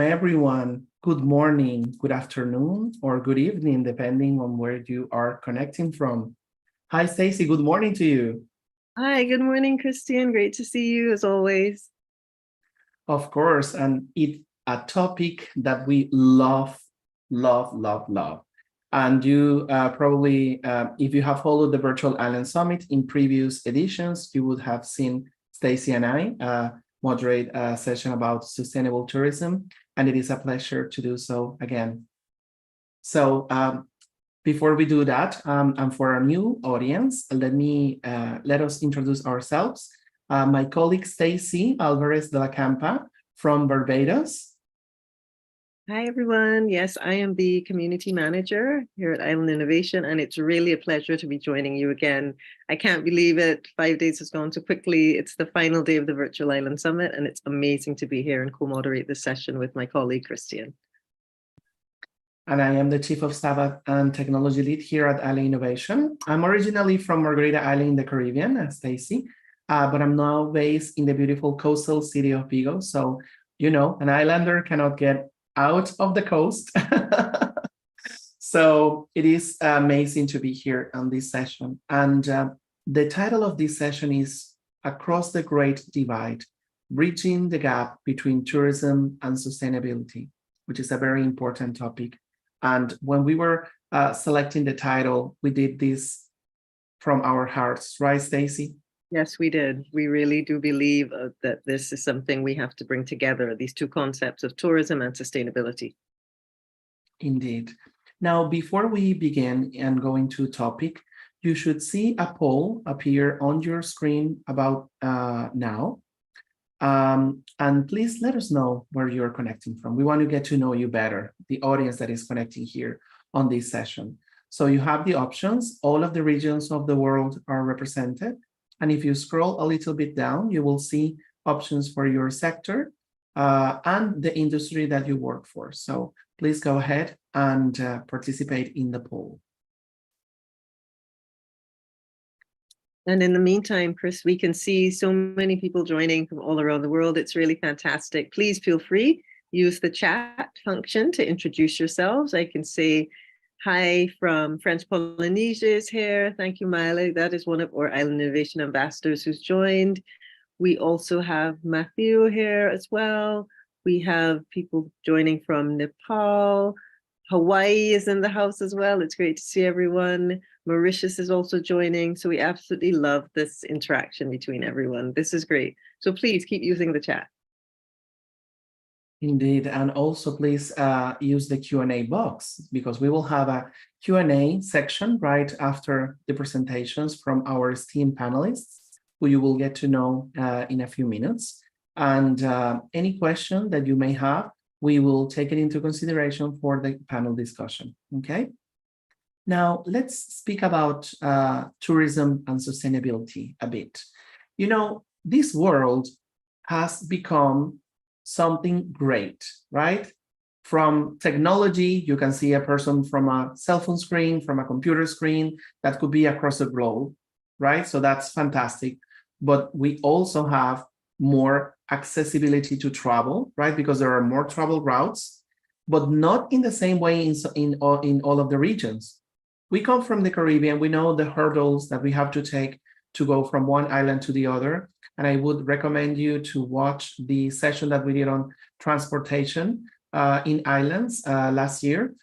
Everyone. Good morning, good afternoon, or good evening, depending on where you are connecting from. Hi, Stacy. Good morning to you. Hi, good morning, Christian. Great to see you as always. Of course, and it's a topic that we love, love, love, love. And you probably, if you have followed the Virtual Island Summit in previous editions, you would have seen Stacy and I moderate a session about sustainable tourism, and it is a pleasure to do so again. So before we do that, and for our new audience, let us introduce ourselves. My colleague Stacy Alvarez de la Campa from Barbados. Hi, everyone. Yes, I am the community manager here at Island Innovation, and it's really a pleasure to be joining you again. I can't believe it. 5 days has gone so quickly. It's the final day of the Virtual Island Summit, and it's amazing to be here and co-moderate this session with my colleague, Christian. And I am the Chief of Staff and Technology Lead here at Island Innovation. I'm originally from Margarita Island in the Caribbean, Stacy, but I'm now based in the beautiful coastal city of Vigo. So, you know, an islander cannot get out of the coast. So it is amazing to be here on this session. And the title of this session is Across the Great Divide, Bridging the Gap Between Tourism and Sustainability, which is a very important topic. And when we were selecting the title, we did this from our hearts, right, Stacy? Yes, we did. We really do believe that this is something we have to bring together, these two concepts of tourism and sustainability. Indeed. Now, before we begin and go into topic, you should see a poll appear on your screen about now. And please let us know where you're connecting from. We want to get to know you better, the audience that is connecting here on this session. So you have the options. All of the regions of the world are represented. And if you scroll a little bit down, you will see options for your sector and the industry that you work for. So please go ahead and participate in the poll. And in the meantime, Chris, we can see so many people joining from all around the world. It's really fantastic. Please feel free, use the chat function to introduce yourselves. I can say hi from French Polynesia is here. Thank you, Miley. That is one of our Island Innovation ambassadors who's joined. We also have Matthew here as well. We have people joining from Nepal. Hawaii is in the house as well. It's great to see everyone. Mauritius is also joining. So we absolutely love this interaction between everyone. This is great. So please keep using the chat. Indeed, and also please use the Q&A box, because we will have a Q&A section right after the presentations from our esteemed panelists, who you will get to know in a few minutes. And any question that you may have, we will take it into consideration for the panel discussion, okay? Now, let's speak about tourism and sustainability a bit. You know, this world has become something great, right? From technology, you can see a person from a cell phone screen, from a computer screen, that could be across the globe, right? So that's fantastic. But we also have more accessibility to travel, right? Because there are more travel routes, but not in the same way in all of the regions. We come from the Caribbean, we know the hurdles that we have to take to go from one island to the other. And I would recommend you to watch the session that we did on transportation in islands last year.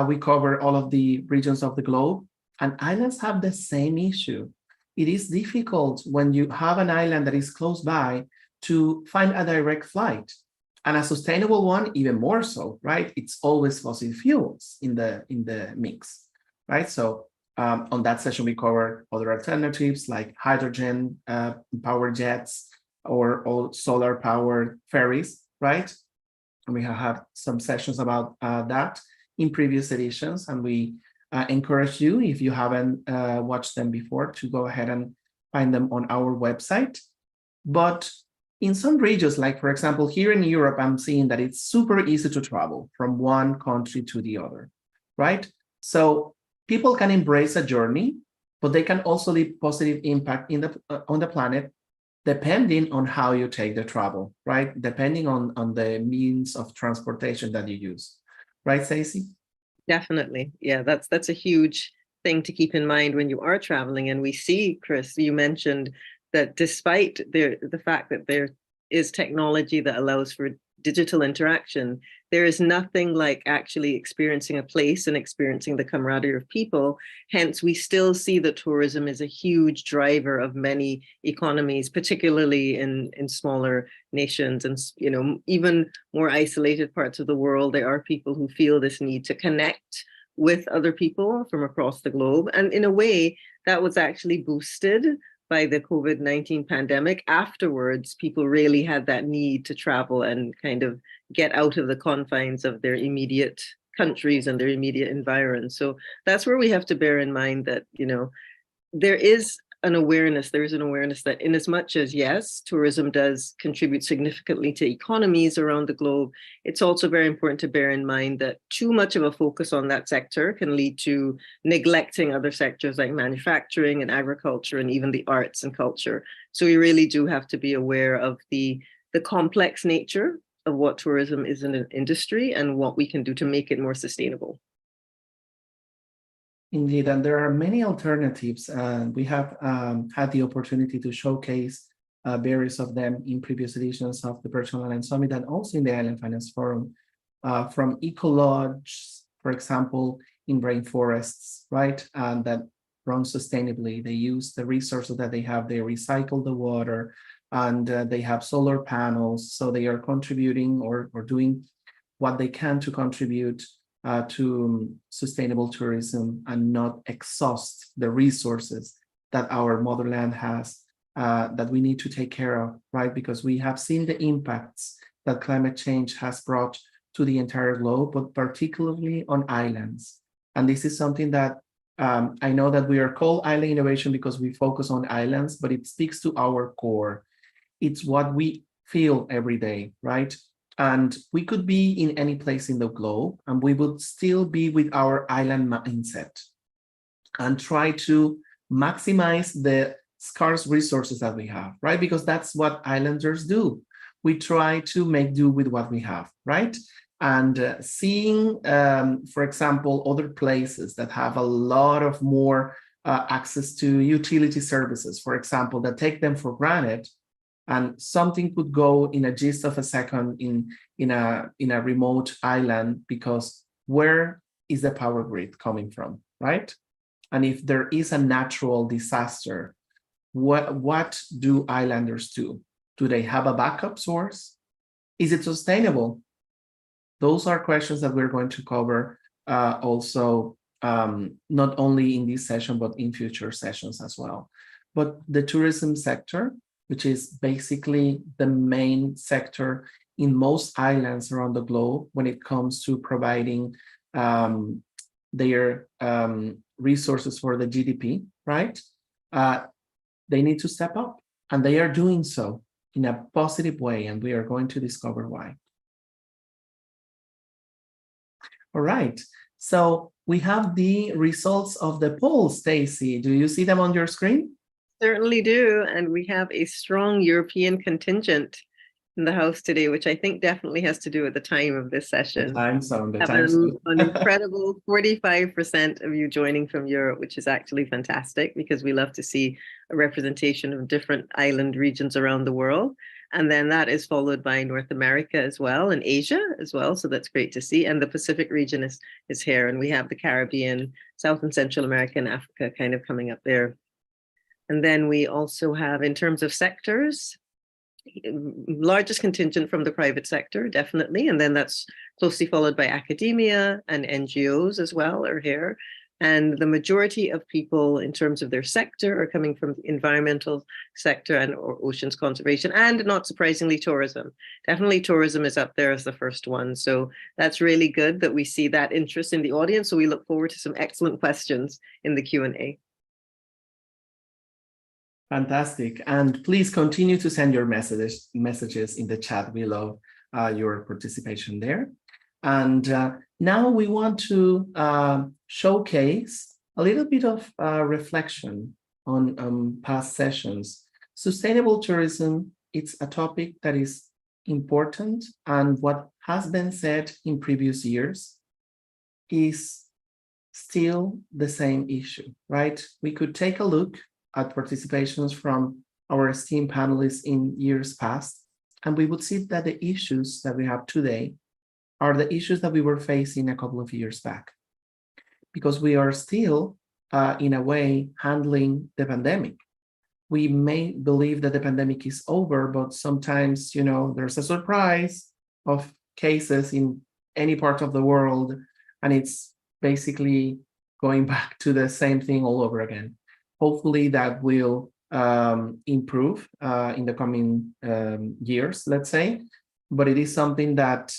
We covered all of the regions of the globe, and islands have the same issue. It is difficult when you have an island that is close by to find a direct flight, and a sustainable one even more so, right? It's always fossil fuels in the mix, right? So on that session, we covered other alternatives like hydrogen power jets or solar powered ferries, right? And we have had some sessions about that in previous editions, and we encourage you, if you haven't watched them before, to go ahead and find them on our website. But in some regions, like for example, here in Europe, I'm seeing that it's super easy to travel from one country to the other, right? So people can embrace a journey, but they can also leave positive impact on the planet depending on how you take the travel, right? Depending on the means of transportation that you use. Right, Stacey? Definitely. Yeah, that's a huge thing to keep in mind when you are traveling. And we see, Chris, you mentioned that despite the fact that there is technology that allows for digital interaction, there is nothing like actually experiencing a place and experiencing the camaraderie of people. Hence, we still see that tourism is a huge driver of many economies, particularly in smaller nations and, you know, even more isolated parts of the world. There are people who feel this need to connect with other people from across the globe. And in a way, that was actually boosted by the COVID-19 pandemic. Afterwards, people really had that need to travel and kind of get out of the confines of their immediate countries and their immediate environs. So that's where we have to bear in mind that, you know, there is an awareness that in as much as, yes, tourism does contribute significantly to economies around the globe, it's also very important to bear in mind that too much of a focus on that sector can lead to neglecting other sectors like manufacturing and agriculture and even the arts and culture. So we really do have to be aware of the complex nature of what tourism is in an industry and what we can do to make it more sustainable. Indeed, and there are many alternatives. We have had the opportunity to showcase various of them in previous editions of the Virtual Island Summit and also in the Island Finance Forum, from eco-lodge, for example, in rainforests, right? And that run sustainably. They use the resources that they have, they recycle the water, and they have solar panels. So they are contributing or doing what they can to contribute to sustainable tourism and not exhaust the resources that our motherland has, that we need to take care of, right? Because we have seen the impacts that climate change has brought to the entire globe, but particularly on islands. And this is something that I know that we are called Island Innovation because we focus on islands, but it speaks to our core. It's what we feel every day, right? And we could be in any place in the globe and we would still be with our island mindset and try to maximize the scarce resources that we have, right? Because that's what islanders do. We try to make do with what we have, right? And seeing, for example, other places that have a lot of more access to utility services, for example, that take them for granted, and something could go in a gist of a second in a remote island, because where is the power grid coming from, right? And if there is a natural disaster, what do islanders do? Do they have a backup source? Is it sustainable? Those are questions that we're going to cover also, not only in this session, but in future sessions as well. But the tourism sector, which is basically the main sector in most islands around the globe when it comes to providing their resources for the GDP, right? They need to step up, and they are doing so in a positive way, and we are going to discover why. All right, so we have the results of the poll, Stacey. Do you see them on your screen? Certainly do. And we have a strong European contingent in the house today, which I think definitely has to do with the time of this session. The time zone. An incredible 45% of you joining from Europe, which is actually fantastic because we love to see a representation of different island regions around the world. And then that is followed by North America as well, and Asia as well. So that's great to see. And the Pacific region is here. And we have the Caribbean, South and Central America, and Africa kind of coming up there. And then we also have, in terms of sectors, largest contingent from the private sector, definitely. And then that's closely followed by academia and NGOs as well are here. And the majority of people in terms of their sector are coming from the environmental sector and or oceans conservation, and not surprisingly, tourism. Definitely tourism is up there as the first one. So that's really good that we see that interest in the audience. So we look forward to some excellent questions in the Q&A. Fantastic. And please continue to send your messages in the chat. We love your participation there. And now we want to showcase a little bit of reflection on past sessions. Sustainable tourism, it's a topic that is important, and what has been said in previous years is still the same issue, right? We could take a look at participations from our esteemed panelists in years past, and we would see that the issues that we have today are the issues that we were facing a couple of years back, because we are still, in a way, handling the pandemic. We may believe that the pandemic is over, but sometimes, there's a surprise of cases in any part of the world, and it's basically going back to the same thing all over again. Hopefully that will improve in the coming years, let's say, but it is something that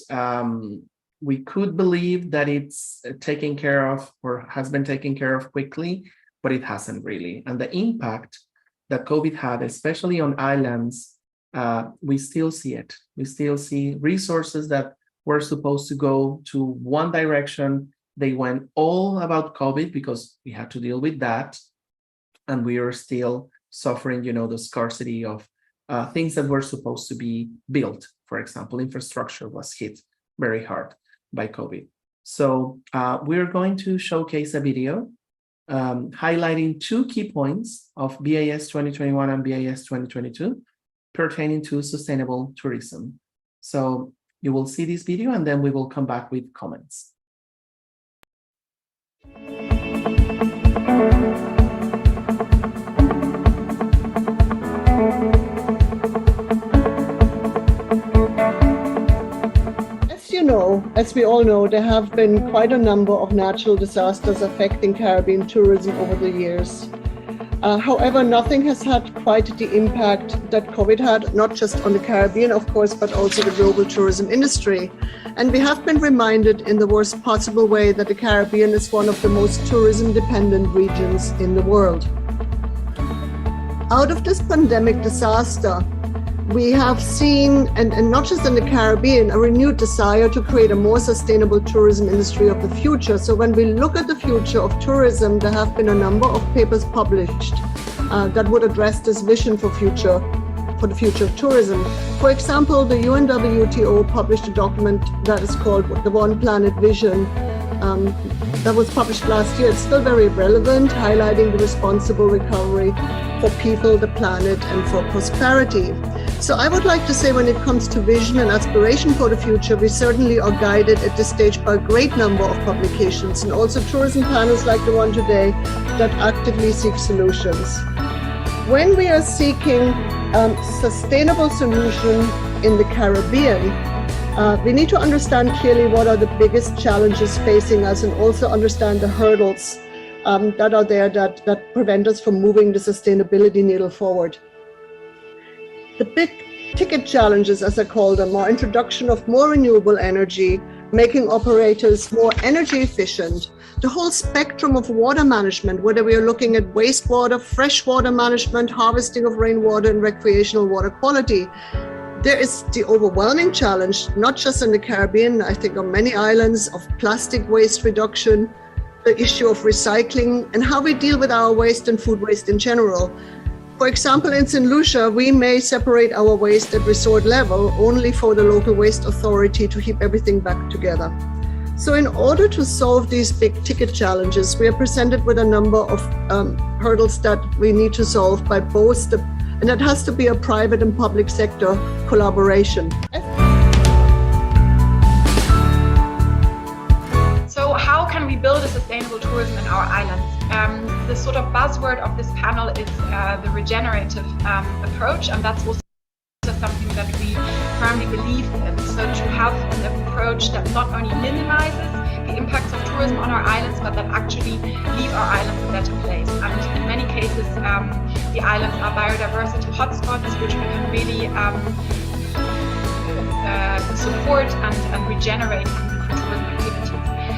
we could believe that it's taken care of or has been taken care of quickly, but it hasn't really. And the impact that COVID had, especially on islands, we still see it. We still see resources that were supposed to go to one direction. They went all about COVID because we had to deal with that. And we are still suffering, the scarcity of things that were supposed to be built. For example, infrastructure was hit very hard by COVID. So we're going to showcase a video highlighting 2 key points of BAS 2021 and BAS 2022 pertaining to sustainable tourism. So you will see this video and then we will come back with comments. As we all know, there have been quite a number of natural disasters affecting Caribbean tourism over the years. However, nothing has had quite the impact that COVID had, not just on the Caribbean, of course, but also the global tourism industry. And we have been reminded in the worst possible way that the Caribbean is one of the most tourism-dependent regions in the world. Out of this pandemic disaster, we have seen, and not just in the Caribbean, a renewed desire to create a more sustainable tourism industry of the future. So when we look at the future of tourism, there have been a number of papers published that would address this vision for the future of tourism. For example, the UNWTO published a document that is called the One Planet Vision. That was published last year. It's still very relevant, highlighting the responsible recovery for people, the planet, and for prosperity. So I would like to say, when it comes to vision and aspiration for the future, we certainly are guided at this stage by a great number of publications and also tourism panels like the one today that actively seek solutions. When we are seeking sustainable solution in the Caribbean, we need to understand clearly what are the biggest challenges facing us and also understand the hurdles that are there that prevent us from moving the sustainability needle forward. The big ticket challenges, as I call them, are introduction of more renewable energy, making operators more energy efficient, the whole spectrum of water management, whether we are looking at wastewater, freshwater management, harvesting of rainwater, and recreational water quality. There is the overwhelming challenge, not just in the Caribbean, I think on many islands, of plastic waste reduction, the issue of recycling, and how we deal with our waste and food waste in general. For example, in St. Lucia, we may separate our waste at resort level only for the local waste authority to keep everything back together. So in order to solve these big ticket challenges, we are presented with a number of hurdles that we need to solve by both and that has to be a private and public sector collaboration. So how can we build a sustainable tourism in our islands? The sort of buzzword of this panel is the regenerative approach, and that's also something that we firmly believe in. So to have an approach that not only minimizes the impacts of tourism on our islands, but that actually leave our islands a better place. And in many cases, the islands are biodiversity hotspots, which we can really support and regenerate through tourism activities.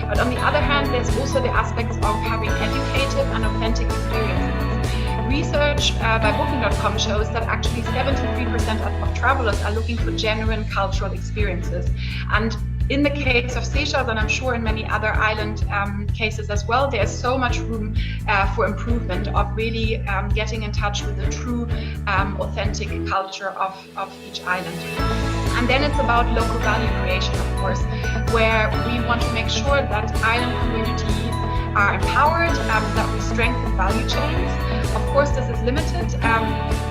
But on the other hand, there's also the aspects of having educated and authentic experiences. Research by Booking.com shows that actually 73% of travelers are looking for genuine cultural experiences. And In the case of Seychelles, and I'm sure in many other island cases as well, there's so much room for improvement of really getting in touch with the true authentic culture of each island. And then it's about local value creation, of course, where we want to make sure that island communities are empowered, that we strengthen value chains. Of course, this is limited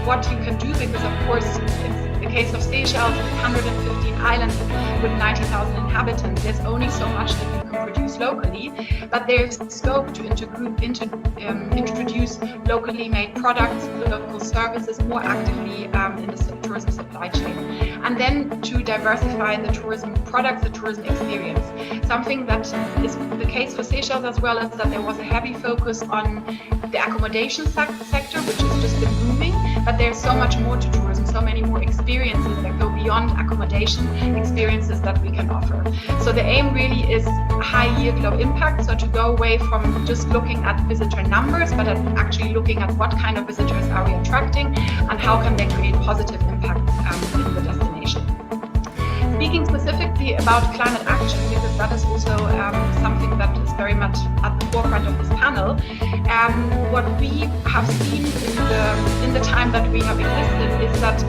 what you can do, because of course, in the case of Seychelles, 115 islands with 90,000 inhabitants, there's only so much that you can produce locally, but there's scope to introduce locally made products, local services more actively in the tourism supply chain. And then to diversify the tourism products, the tourism experience. Something that is the case for Seychelles as well is that there was a heavy focus on the accommodation sector, which has just been booming, but there's so much more to tourism, so many more experiences that go beyond accommodation, experiences that we can offer. So the aim really is high yield, low impact. So to go away from just looking at visitor numbers, but actually looking at what kind of visitors are we attracting and how can they create positive impact in the destination. Speaking specifically about climate action, because that is also something that is very much at the forefront of this panel, what we have seen in the time that we have existed is that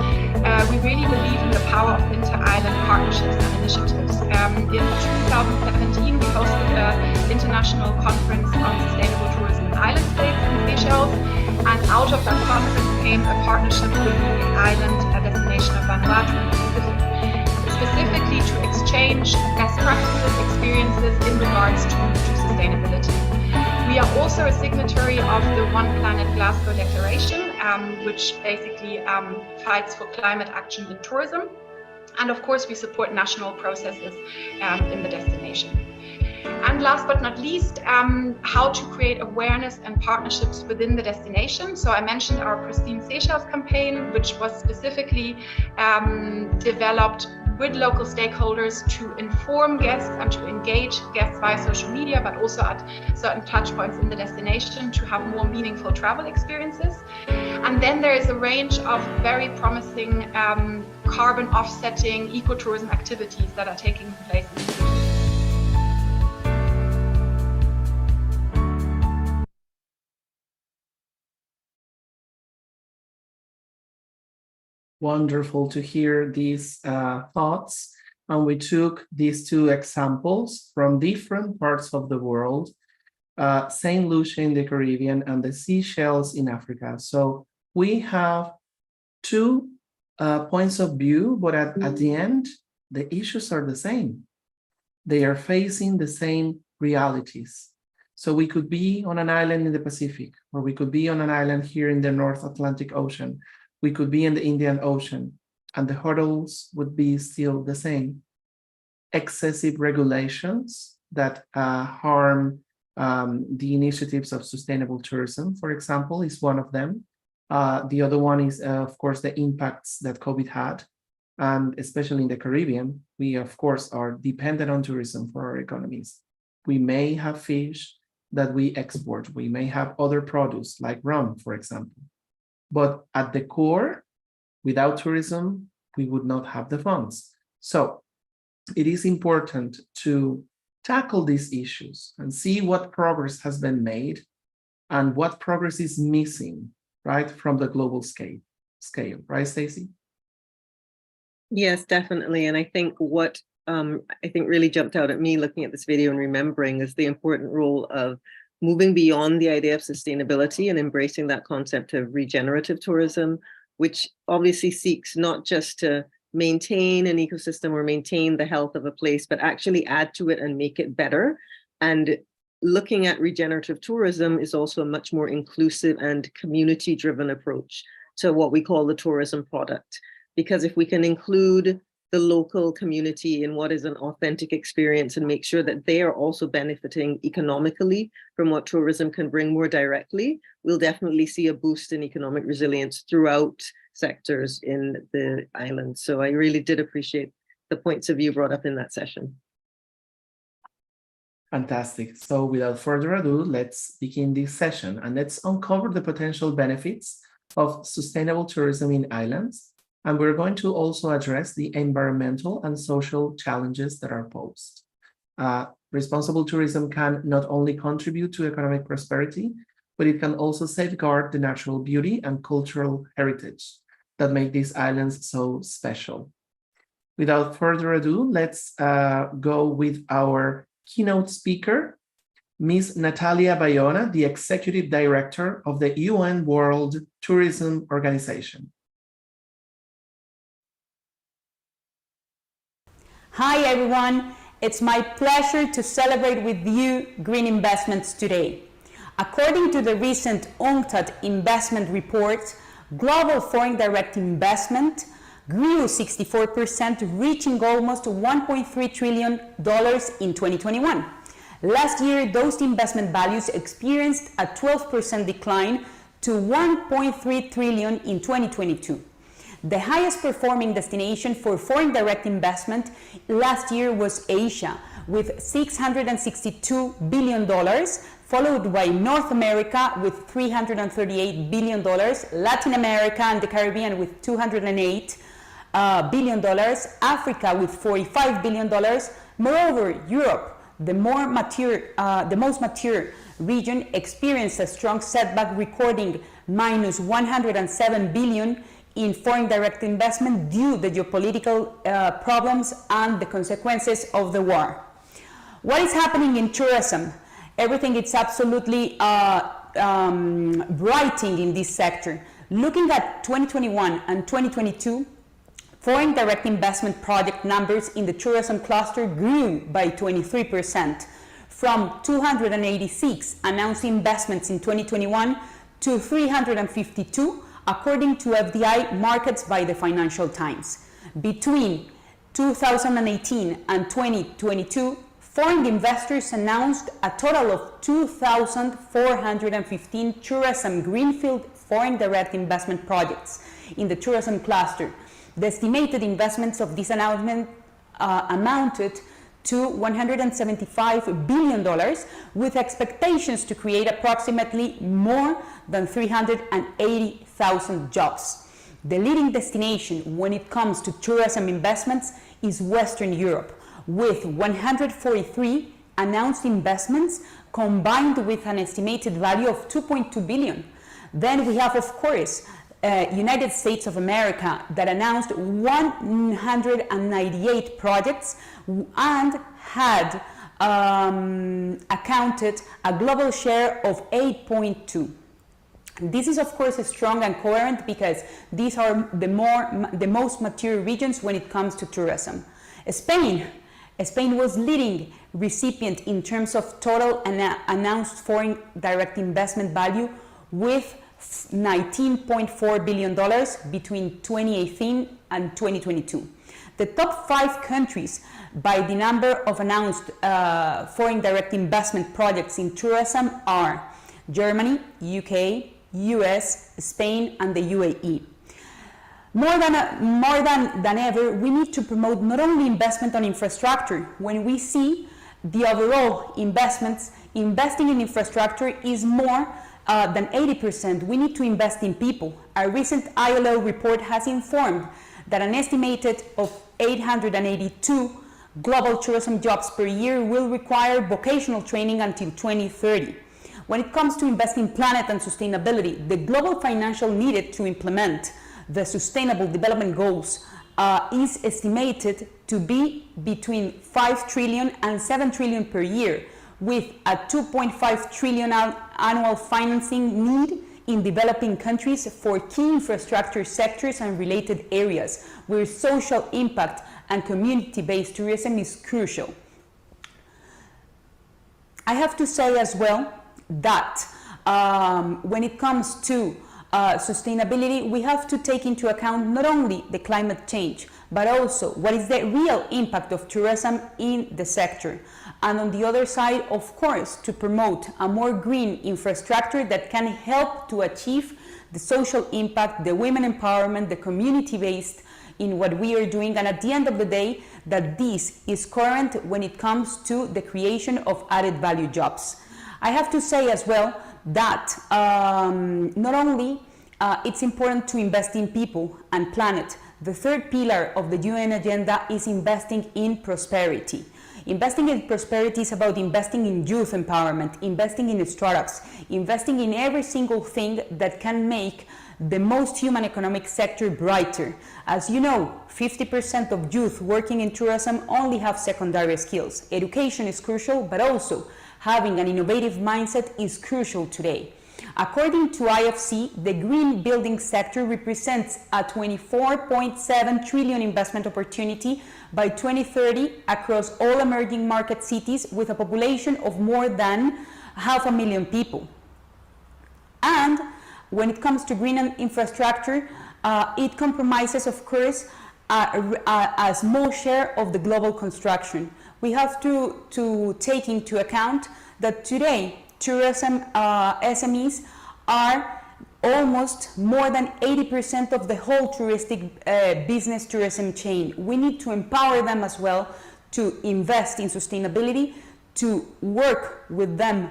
we really believe in the power of inter-island partnerships and initiatives. In 2017, we hosted an international conference on sustainable tourism in island states in Seychelles, and out of that conference came a partnership with the island destination of Vanuatu, specifically to exchange best practices, experiences in regards to sustainability. We are also a signatory of the One Planet Glasgow Declaration, which basically fights for climate action in tourism. And of course, we support national processes in the destination. And last but not least, how to create awareness and partnerships within the destination. So I mentioned our Pristine Seychelles campaign, which was specifically developed with local stakeholders to inform guests and to engage guests via social media, but also at certain touch points in the destination to have more meaningful travel experiences. And then there is a range of very promising carbon offsetting ecotourism activities that are taking place in the city. Wonderful to hear these thoughts. And we took these two examples from different parts of the world, St. Lucia in the Caribbean and the Seychelles in Africa. So we have two points of view, but at the end, the issues are the same. They are facing the same realities. So we could be on an island in the Pacific, or we could be on an island here in the North Atlantic Ocean. We could be in the Indian Ocean, and the hurdles would be still the same. Excessive regulations that harm the initiatives of sustainable tourism, for example, is one of them. The other one is, of course, the impacts that COVID had. And especially in the Caribbean, we, of course, are dependent on tourism for our economies. We may have fish that we export. We may have other produce like rum, for example. But at the core, without tourism, we would not have the funds. So it is important to tackle these issues and see what progress has been made and what progress is missing, right, from the global scale, right, Stacey? Yes, definitely. And I think what I think really jumped out at me looking at this video and remembering is the important role of moving beyond the idea of sustainability and embracing that concept of regenerative tourism, which obviously seeks not just to maintain an ecosystem or maintain the health of a place, but actually add to it and make it better. And looking at regenerative tourism is also a much more inclusive and community-driven approach to what we call the tourism product. Because if we can include the local community in what is an authentic experience and make sure that they are also benefiting economically from what tourism can bring more directly, we'll definitely see a boost in economic resilience throughout sectors in the island. So I really did appreciate the points of view brought up in that session. Fantastic. So without further ado, let's begin this session and let's uncover the potential benefits of sustainable tourism in islands And we're going to also address the environmental and social challenges that are posed. Responsible tourism can not only contribute to economic prosperity, but it can also safeguard the natural beauty and cultural heritage that make these islands so special. Without further ado, let's go with our keynote speaker, Ms. Natalia Bayona, the Executive Director of the UN World Tourism Organization. Hi everyone, it's my pleasure to celebrate with you green investments today. According to the recent UNCTAD investment report, global foreign direct investment grew 64%, reaching almost $1.3 trillion in 2021. Last year, those investment values experienced a 12% decline to $1.3 trillion in 2022. The highest performing destination for foreign direct investment last year was Asia, with $662 billion, followed by North America with $338 billion, Latin America and the Caribbean with $208 billion, Africa with $45 billion. Moreover, Europe, the most mature region, experienced a strong setback, recording minus $107 billion in foreign direct investment due to the geopolitical problems and the consequences of the war. What is happening in tourism? Everything is absolutely brighting in this sector. Looking at 2021 and 2022, foreign direct investment project numbers in the tourism cluster grew by 23%, from 286 announced investments in 2021 to 352, according to FDI Markets by the Financial Times. Between 2018 and 2022, foreign investors announced a total of 2,415 tourism greenfield foreign direct investment projects in the tourism cluster. The estimated investments of this announcement amounted to $175 billion, with expectations to create approximately more than 380,000 jobs. The leading destination when it comes to tourism investments is Western Europe, with 143 announced investments combined with an estimated value of $2.2 billion. Then we have, of course, United States of America that announced 198 projects and had accounted a global share of 8.2. This is of course strong and coherent because these are the most mature regions when it comes to tourism. Spain was leading recipient in terms of total announced foreign direct investment value with $19.4 billion between 2018 and 2022. The top 5 countries by the number of announced foreign direct investment projects in tourism are Germany, UK, US, Spain, and the UAE. More than ever, we need to promote not only investment on infrastructure. When we see the overall investments, investing in infrastructure is more than 80%. We need to invest in people. A recent ILO report has informed that an estimated of 882 global tourism jobs per year will require vocational training until 2030. When it comes to investing in planet and sustainability, the global financial needed to implement the Sustainable Development Goals is estimated to be between 5 trillion and 7 trillion per year, with a 2.5 trillion annual financing need in developing countries for key infrastructure sectors and related areas where social impact and community-based tourism is crucial. I have to say as well that when it comes to sustainability, we have to take into account not only the climate change, but also what is the real impact of tourism in the sector. And on the other side, of course, to promote a more green infrastructure that can help to achieve the social impact, the women empowerment, the community-based in what we are doing, and at the end of the day, that this is current when it comes to the creation of added value jobs. I have to say as well that not only it's important to invest in people and planet, The third pillar of the UN agenda is investing in prosperity. Investing in prosperity is about investing in youth empowerment, investing in startups, investing in every single thing that can make the most human economic sector brighter. As you know, 50% of youth working in tourism only have secondary skills. Education is crucial, but also having an innovative mindset is crucial today. According to IFC, the green building sector represents a 24.7 trillion investment opportunity by 2030 across all emerging market cities with a population of more than 500,000 people. And when it comes to green infrastructure, it compromises, of course, a small share of the global construction. We have to take into account that today tourism SMEs are almost more than 80% of the whole touristic business tourism chain. We need to empower them as well to invest in sustainability, to work with them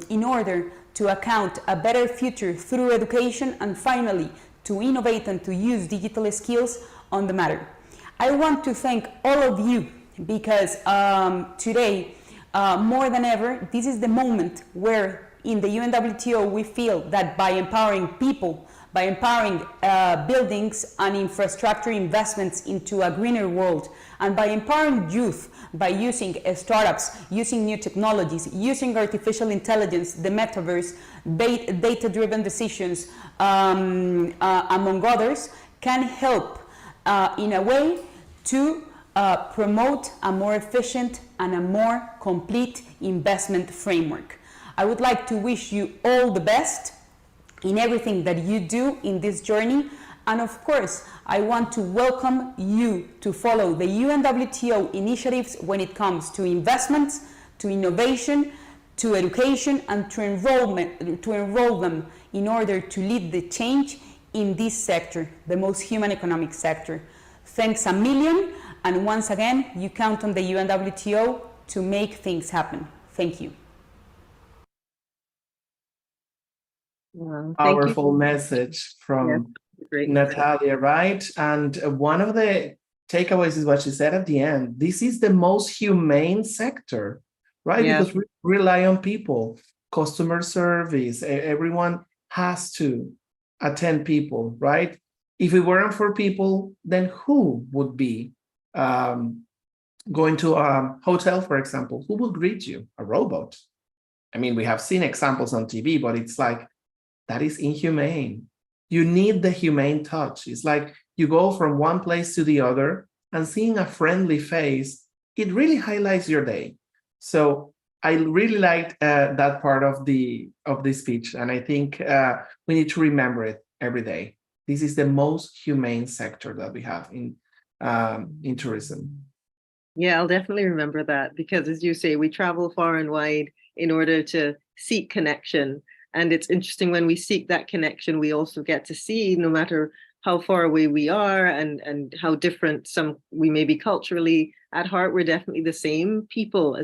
in order to account a better future through education, and finally to innovate and to use digital skills on the matter. I want to thank all of you because today, more than ever, this is the moment where in the UNWTO we feel that by empowering people, by empowering buildings and infrastructure investments into a greener world, and by empowering youth, by using startups, using new technologies, using artificial intelligence, the metaverse, data-driven decisions, among others, can help in a way to promote a more efficient and a more complete investment framework. I would like to wish you all the best in everything that you do in this journey. And of course, I want to welcome you to follow the UNWTO initiatives when it comes to investments, to innovation, to education, and to enroll them in order to lead the change in this sector, the most human economic sector. Thanks a million. And once again, you count on the UNWTO to make things happen. Thank you. Thank Powerful you. message from Great. Natalia, right? And one of the takeaways is what she said at the end. This is the most humane sector, right? Yeah. Because we rely on people, customer service, everyone has to attend people, right? If it weren't for people, then who would be going to a hotel, for example? Who will greet you? A robot. I mean, we have seen examples on TV, but it's like, that is inhumane. You need the humane touch. It's like you go from one place to the other, and seeing a friendly face, it really highlights your day. So I really liked that part of the speech, and I think we need to remember it every day. This is the most humane sector that we have in tourism. Yeah, I'll definitely remember that because, as you say, we travel far and wide in order to seek connection. And it's interesting when we seek that connection, we also get to see, no matter how far away we are and how different we may be culturally, at heart, we're definitely the same people,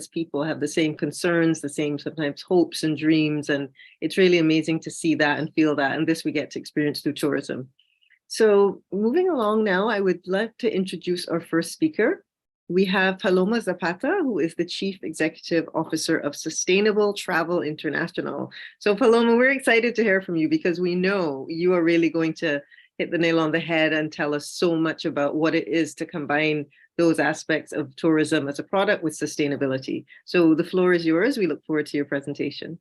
have the same concerns, the same sometimes hopes and dreams. And it's really amazing to see that and feel that. And this we get to experience through tourism. So moving along now, I would like to introduce our first speaker. We have Paloma Zapata, who is the Chief Executive Officer of Sustainable Travel International. So Paloma, we're excited to hear from you because we know you are really going to hit the nail on the head and tell us so much about what it is to combine those aspects of tourism as a product with sustainability. So the floor is yours. We look forward to your presentation.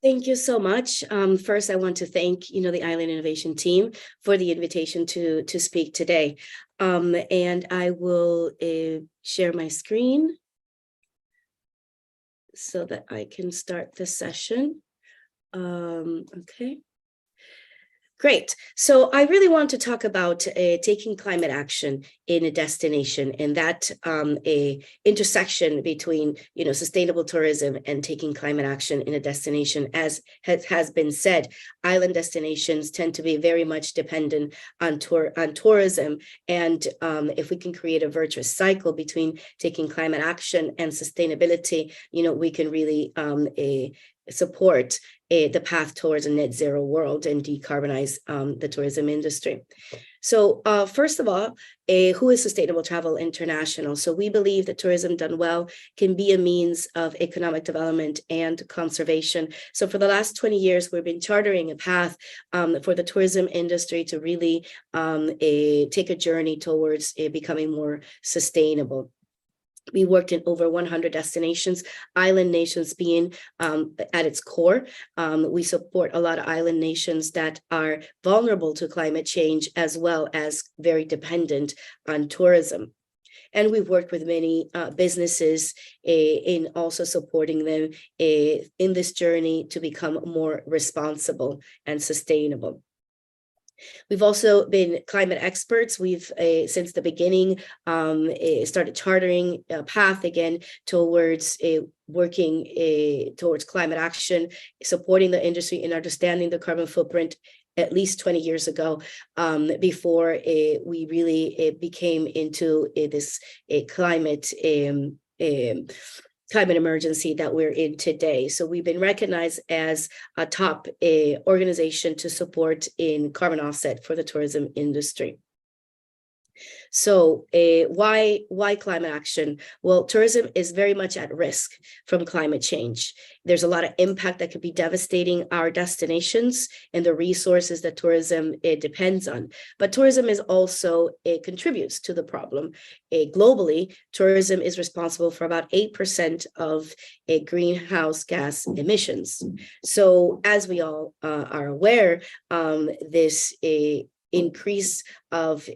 Thank you so much. First, I want to thank the Island Innovation team for the invitation to speak today. And I will share my screen so that I can start the session. Okay. Great. So I really want to talk about taking climate action in a destination, and that a intersection between sustainable tourism and taking climate action in a destination. As has been said, island destinations tend to be very much dependent on tourism, and if we can create a virtuous cycle between taking climate action and sustainability, we can really support the path towards a net zero world and decarbonize the tourism industry. So first of all, who is Sustainable Travel International? So we believe that tourism done well can be a means of economic development and conservation. So for the last 20 years, we've been chartering a path for the tourism industry to really take a journey towards becoming more sustainable. We worked in over 100 destinations, island nations being at its core. We support a lot of island nations that are vulnerable to climate change, as well as very dependent on tourism. And we've worked with many businesses in also supporting them in this journey to become more responsible and sustainable. We've also been climate experts. We've, since the beginning, started chartering a path again towards working towards climate action, supporting the industry in understanding the carbon footprint at least 20 years ago, before we really became into this climate emergency that we're in today. So we've been recognized as a top organization to support in carbon offset for the tourism industry. So why climate action? Well, tourism is very much at risk from climate change. There's a lot of impact that could be devastating our destinations and the resources that tourism depends on. But tourism is also contributes to the problem. Globally, tourism is responsible for about 8% of greenhouse gas emissions. So as we all are aware, this increase of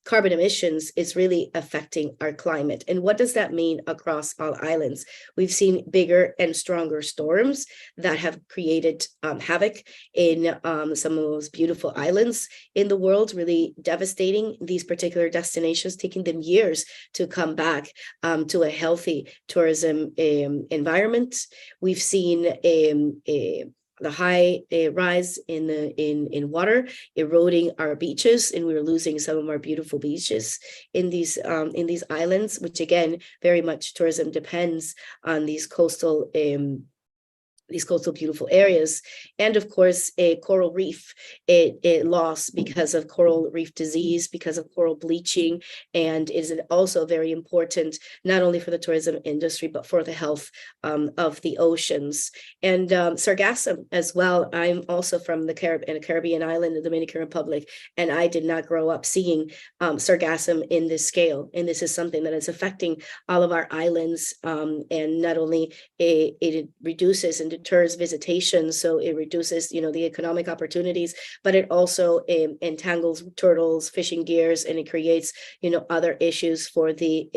carbon emissions is really affecting our climate. And what does that mean across all islands? We've seen bigger and stronger storms that have created havoc in some of the most beautiful islands in the world, really devastating these particular destinations, taking them years to come back to a healthy tourism environment. We've seen the high rise in water eroding our beaches, and we were losing some of our beautiful beaches in these islands, which again, very much tourism depends on these coastal beautiful areas. And of course, a coral reef loss because of coral reef disease, because of coral bleaching, and is also very important not only for the tourism industry but for the health of the oceans. And sargassum as well. I'm also from the Caribbean island, the Dominican Republic, and I did not grow up seeing sargassum in this scale. And this is something that is affecting all of our islands, and not only it reduces and deters visitation, so it reduces, the economic opportunities, but it also entangles turtles, fishing gears, and it creates, other issues for the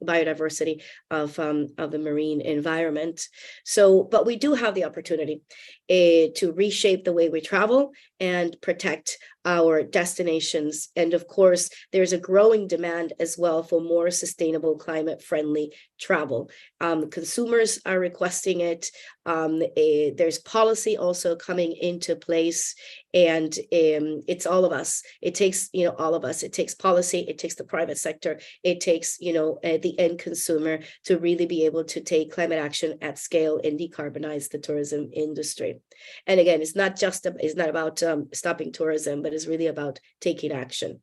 biodiversity of the marine environment. So, but we do have the opportunity to reshape the way we travel and protect our destinations. And of course, there's a growing demand as well for more sustainable, climate-friendly travel. Consumers are requesting it. There's policy also coming into place, and it's all of us. It takes, all of us. It takes policy. It takes the private sector. It takes, the end consumer to really be able to take climate action at scale and decarbonize the tourism industry. And again, it's not about stopping tourism, but it's really about taking action.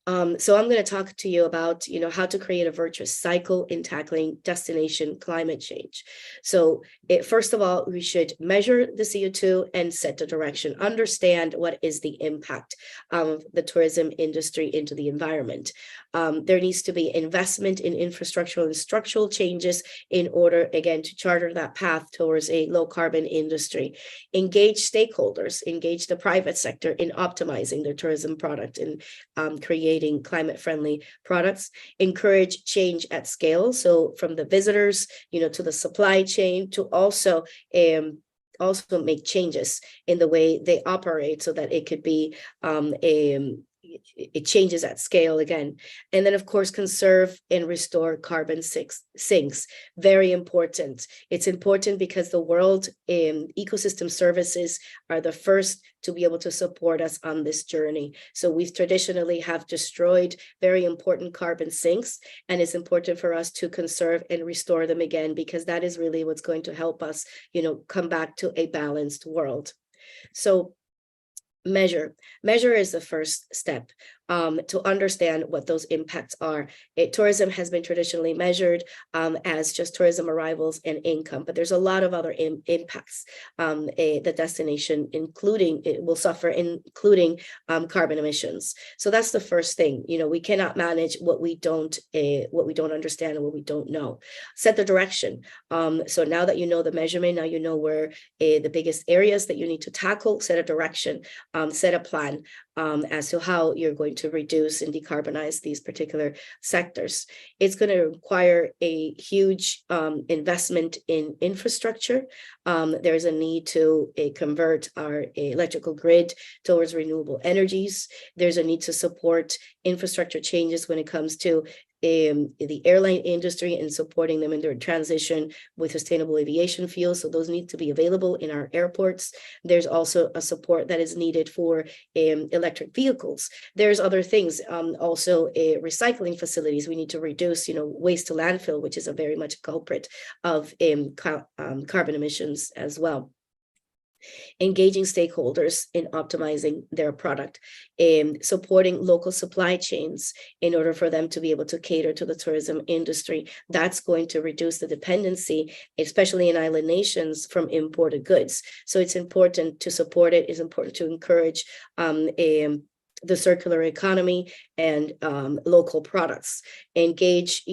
So I'm going to talk to you about, how to create a virtuous cycle in tackling destination climate change. So first of all, we should measure the CO2 and set the direction, understand what is the impact of the tourism industry into the environment. There needs to be investment in infrastructural and structural changes in order, again, to charter that path towards a low carbon industry. Engage stakeholders, engage the private sector in optimizing their tourism product and creating climate-friendly products. Encourage change at scale. So from the visitors, to the supply chain, to also make changes in the way they operate so that it could be it changes at scale again. And then, of course, conserve and restore carbon sinks. Very important. It's important because the world ecosystem services are the first to be able to support us on this journey. So we've traditionally have destroyed very important carbon sinks, and it's important for us to conserve and restore them again, because that is really what's going to help us, come back to a balanced world. So measure is the first step to understand what those impacts are. Tourism has been traditionally measured as just tourism arrivals and income, but there's a lot of other impacts the destination will suffer, including carbon emissions. So that's the first thing. We cannot manage what we don't understand and what we don't know. Set the direction. So now that you know the measurement, now you know where the biggest areas that you need to tackle. Set a direction. Set a plan as to how you're going to reduce and decarbonize these particular sectors. It's going to require a huge investment in infrastructure. There is a need to convert our electrical grid towards renewable energies. There's a need to support infrastructure changes when it comes to the airline industry and supporting them in their transition with sustainable aviation fuel. So those need to be available in our airports. There's also a support that is needed for electric vehicles. There's other things, also recycling facilities. We need to reduce, waste to landfill, which is a very much culprit of carbon emissions as well. Engaging stakeholders in optimizing their product, supporting local supply chains in order for them to be able to cater to the tourism industry. That's going to reduce the dependency, especially in island nations, from imported goods. So it's important to support it. It's important to encourage the circular economy and local products. Engage,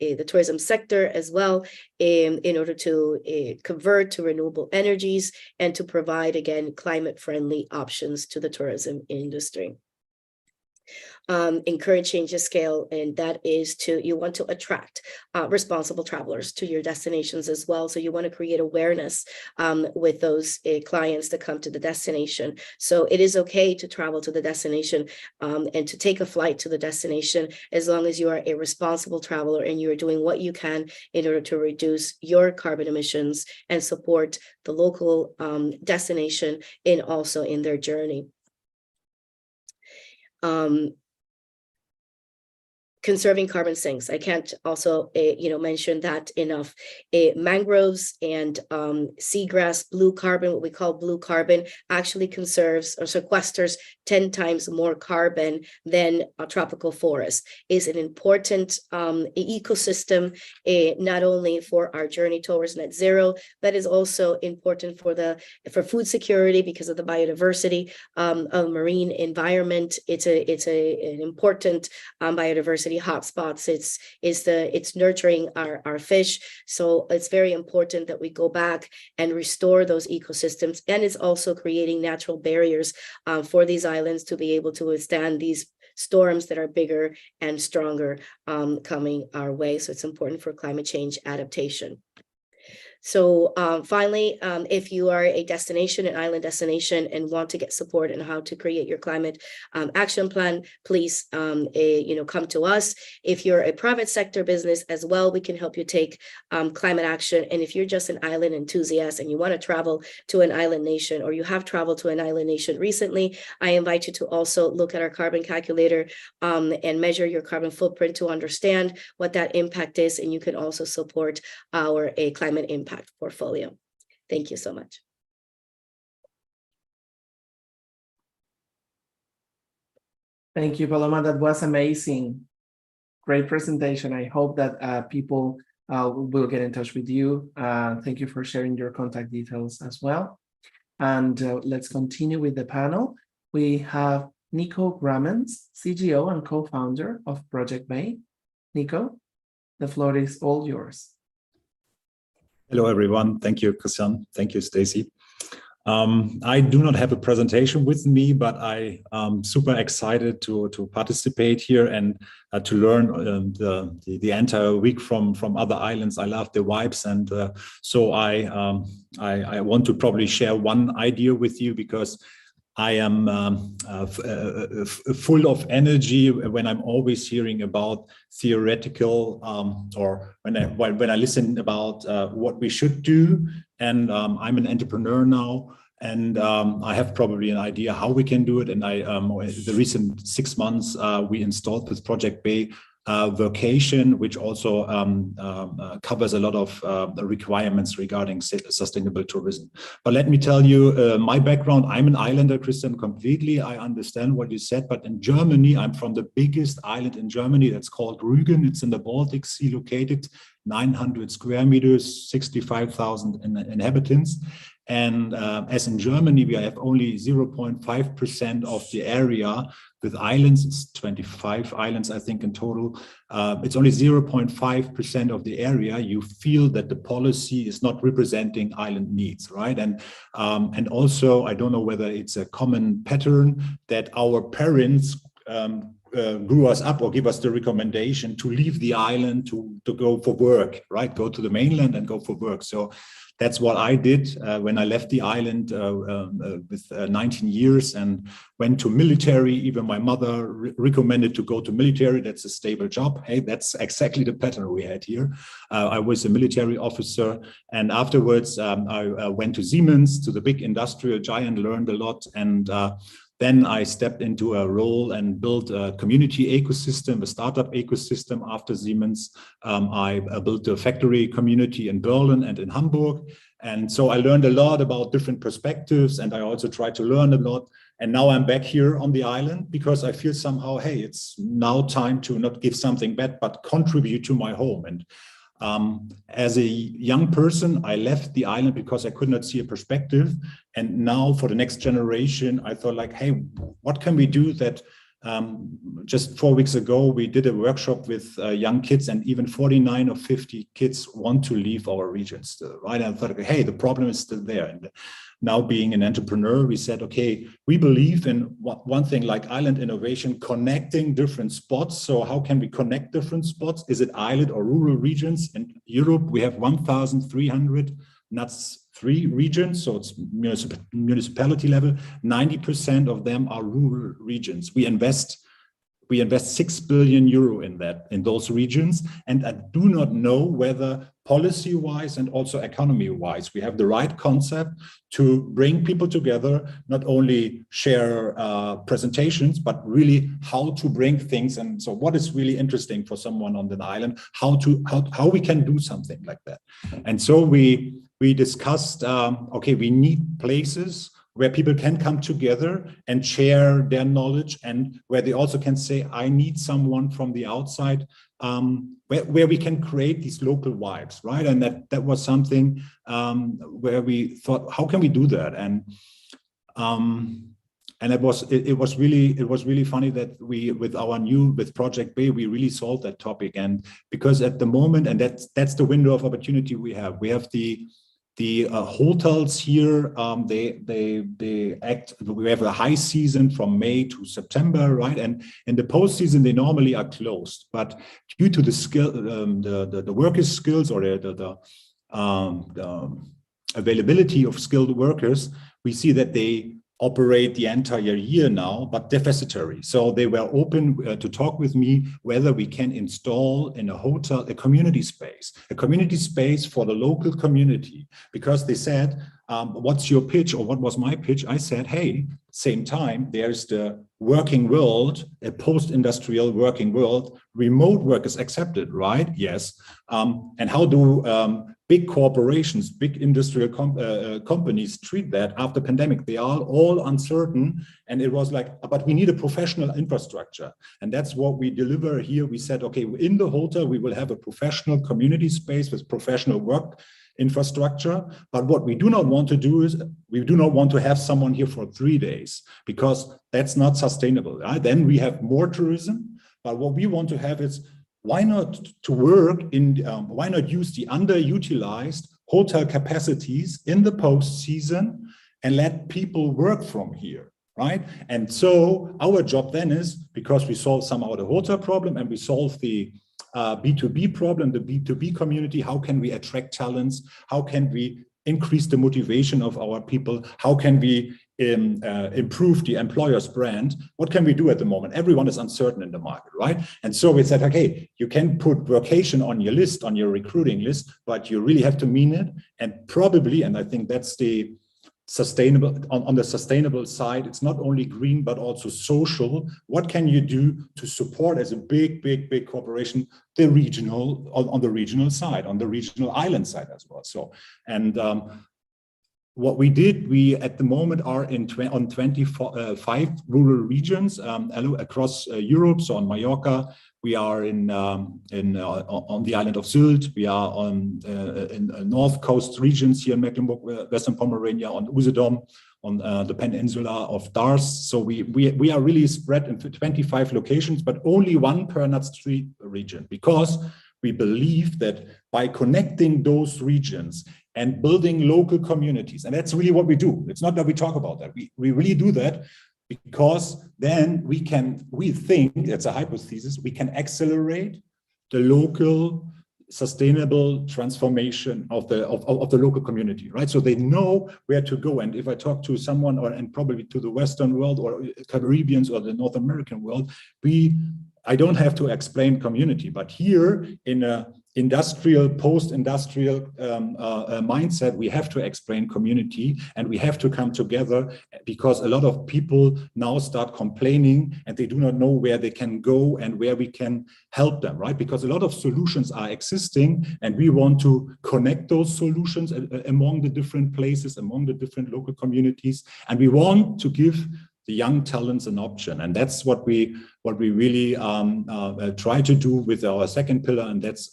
the tourism sector as well in order to convert to renewable energies and to provide, again, climate-friendly options to the tourism industry. Encourage change of scale, and that is you want to attract responsible travelers to your destinations as well. So you want to create awareness with those clients that come to the destination. So it is okay to travel to the destination and to take a flight to the destination, as long as you are a responsible traveler and you are doing what you can in order to reduce your carbon emissions and support the local destination and also in their journey. Conserving carbon sinks. I can't also, mention that enough. Mangroves and seagrass, blue carbon, what we call blue carbon, actually conserves or sequesters 10 times more carbon than a tropical forest. Is an important ecosystem, not only for our journey towards net zero, but is also important for food security because of the biodiversity of marine environment. It's an important biodiversity hotspots. It's nurturing our fish. So it's very important that we go back and restore those ecosystems, and it's also creating natural barriers for these islands to be able to withstand these storms that are bigger and stronger coming our way. So it's important for climate change adaptation. So finally, if you are a destination, an island destination, and want to get support on how to create your climate action plan, please, come to us. If you're a private sector business as well, we can help you take climate action. And if you're just an island enthusiast and you want to travel to an island nation, or you have traveled to an island nation recently, I invite you to also look at our carbon calculator and measure your carbon footprint to understand what that impact is. And you can also support our climate impact portfolio. Thank you so much. Thank you, Paloma. That was amazing. Great presentation. I hope that people will get in touch with you. Thank you for sharing your contact details as well. And let's continue with the panel. We have Nico Grammens, CGO and co-founder of Project Bay. Nico, the floor is all yours. Hello, everyone. Thank you, Christian. Thank you, Stacy. I do not have a presentation with me, but I am super excited to participate here and to learn the entire week from other islands. I love the vibes, and so I want to probably share one idea with you, because I am full of energy when I'm always hearing about theoretical or when I listen about what we should do. And I'm an entrepreneur now, and I have probably an idea how we can do it. And the recent 6 months we installed this Project Bay vocation, which also covers a lot of the requirements regarding sustainable tourism. But let me tell you, my background, I'm an islander, Christian, completely. I understand what you said, but in Germany, I'm from the biggest island in Germany that's called Rügen. It's in the Baltic Sea, located 900 square meters, 65,000 inhabitants. And as in Germany, we have only 0.5% of the area with islands. It's 25 islands, I think, in total. It's only 0.5% of the area. You feel that the policy is not representing island needs, right? And also, I don't know whether it's a common pattern that our parents grew us up or give us the recommendation to leave the island to go for work, right? Go to the mainland and go for work. So that's what I did when I left the island with 19 years and went to military. Even my mother recommended to go to military. That's a stable job. Hey, that's exactly the pattern we had here. I was a military officer, and afterwards I went to Siemens, to the big industrial giant, learned a lot, and then I stepped into a role and built a community ecosystem, a startup ecosystem after Siemens. I built a factory community in Berlin and in Hamburg. And so I learned a lot about different perspectives, and I also tried to learn a lot. And now I'm back here on the island because I feel somehow, hey, it's now time to not give something back, but contribute to my home. And as a young person, I left the island because I could not see a perspective. And now for the next generation, I thought like, hey, what can we do that just 4 weeks ago, we did a workshop with young kids, and even 49 or 50 kids want to leave our region still, right? And I thought, hey, the problem is still there. And now being an entrepreneur, we said, okay, we believe in one thing like island innovation, connecting different spots. So how can we connect different spots? Is it island or rural regions? In Europe, we have 1,300 NUTS 3 regions, so it's municipality level. 90% of them are rural regions. We invest 6 billion euro in those regions, and I do not know whether policy-wise and also economy-wise we have the right concept to bring people together, not only share presentations, but really how to bring things. And so what is really interesting for someone on the island, how we can do something like that. And so we discussed, okay, we need places where people can come together and share their knowledge, and where they also can say, I need someone from the outside, where we can create these local vibes, right? And that was something where we thought, how can we do that? And it was really funny that with Project Bay, we really solved that topic. And because at the moment, and that's the window of opportunity we have the hotels here, they act, we have a high season from May to September, right? And in the post season, they normally are closed, but due to the skill, the workers' skills, or the availability of skilled workers, we see that they operate the entire year now, but deficitary. So they were open to talk with me whether we can install in a hotel a community space for the local community. Because they said, what's your pitch, or what was my pitch? I said, hey, same time, there's the working world, a post-industrial working world, remote work is accepted, right? Yes. And how do big corporations, big industrial companies treat that after pandemic? They are all uncertain. And it was like, but we need a professional infrastructure. And that's what we deliver here. We said, okay, in the hotel, we will have a professional community space with professional work infrastructure. But what we do not want to do is, we do not want to have someone here for 3 days, because that's not sustainable. Right? Then we have more tourism. But what we want to have is, why not why not use the underutilized hotel capacities in the post season and let people work from here, right? And so our job then is, because we solve somehow the hotel problem and we solve the B2B problem, the B2B community, how can we attract talents? How can we increase the motivation of our people? How can we improve the employer's brand, what can we do at the moment? Everyone is uncertain in the market, right? And so we said, okay, you can put vocation on your list, on your recruiting list, but you really have to mean it. And probably, and I think that's the sustainable, on the sustainable side, it's not only green, but also social. What can you do to support as a big corporation, the regional, on the regional side, on the regional island side as well. So, and what we did, we at the moment are on 25 rural regions across Europe. So on Mallorca, we are on the island of Sylt. We are on in north coast regions here in Mecklenburg, Western Pomerania, on Usedom, on the peninsula of Darst. So we are really spread into 25 locations, but only one per NUTS3 region, because we believe that by connecting those regions and building local communities, and that's really what we do. It's not that we talk about that. We really do that because then we think, it's a hypothesis, we can accelerate the local sustainable transformation of the local community, right? So they know where to go. And if I talk to someone, and probably to the Western world or Caribbeans or the North American world, I don't have to explain community, but here in a post-industrial mindset, we have to explain community, and we have to come together, because a lot of people now start complaining and they do not know where they can go and where we can help them, right? Because a lot of solutions are existing, and we want to connect those solutions among the different places, among the different local communities, and we want to give the young talents an option. And that's what we really try to do with our second pillar, and that's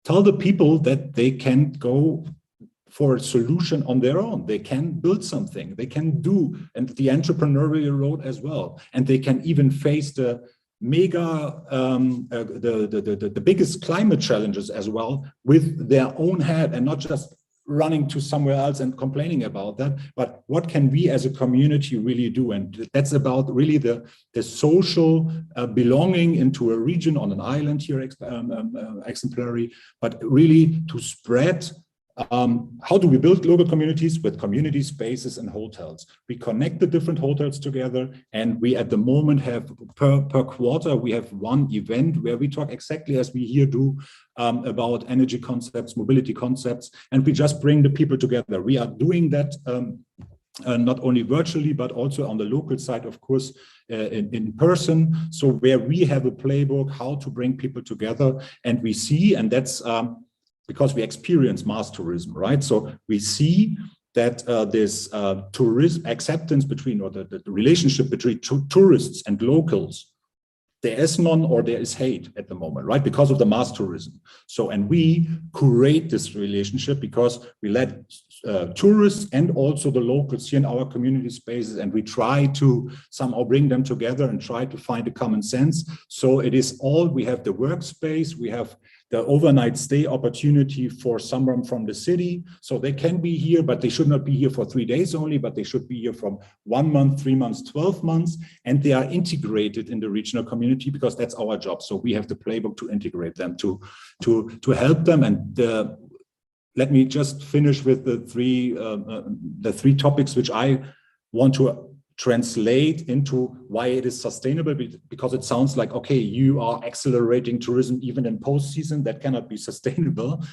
tell the people that they can go for a solution on their own. They can build something, they can do, and the entrepreneurial road as well, and they can even face the mega the biggest climate challenges as well with their own head, and not just running to somewhere else and complaining about that, but what can we as a community really do? And that's about really the social belonging into a region on an island here, exemplary, but really to spread. How do we build local communities? With community spaces and hotels. We connect the different hotels together, and we at the moment have per quarter, we have one event where we talk exactly as we here do about energy concepts, mobility concepts, and we just bring the people together. We are doing that not only virtually, but also on the local side, of course, in person. So where we have a playbook, how to bring people together, and we see, and that's because we experience mass tourism, right? So we see that this tourism acceptance between, or the relationship between tourists and locals, there is none or there is hate at the moment, right? Because of the mass tourism. So, and we curate this relationship because we let tourists and also the locals here in our community spaces, and we try to somehow bring them together and try to find a common sense. So it is all, we have the workspace, we have the overnight stay opportunity for someone from the city. So they can be here, but they should not be here for 3 days only, but they should be here from 1 month, 3 months, 12 months. And they are integrated in the regional community because that's our job. So we have the playbook to integrate them, to help them. And let me just finish with the three topics which I want to translate into why it is sustainable, because it sounds like, okay, you are accelerating tourism even in post-season, that cannot be sustainable.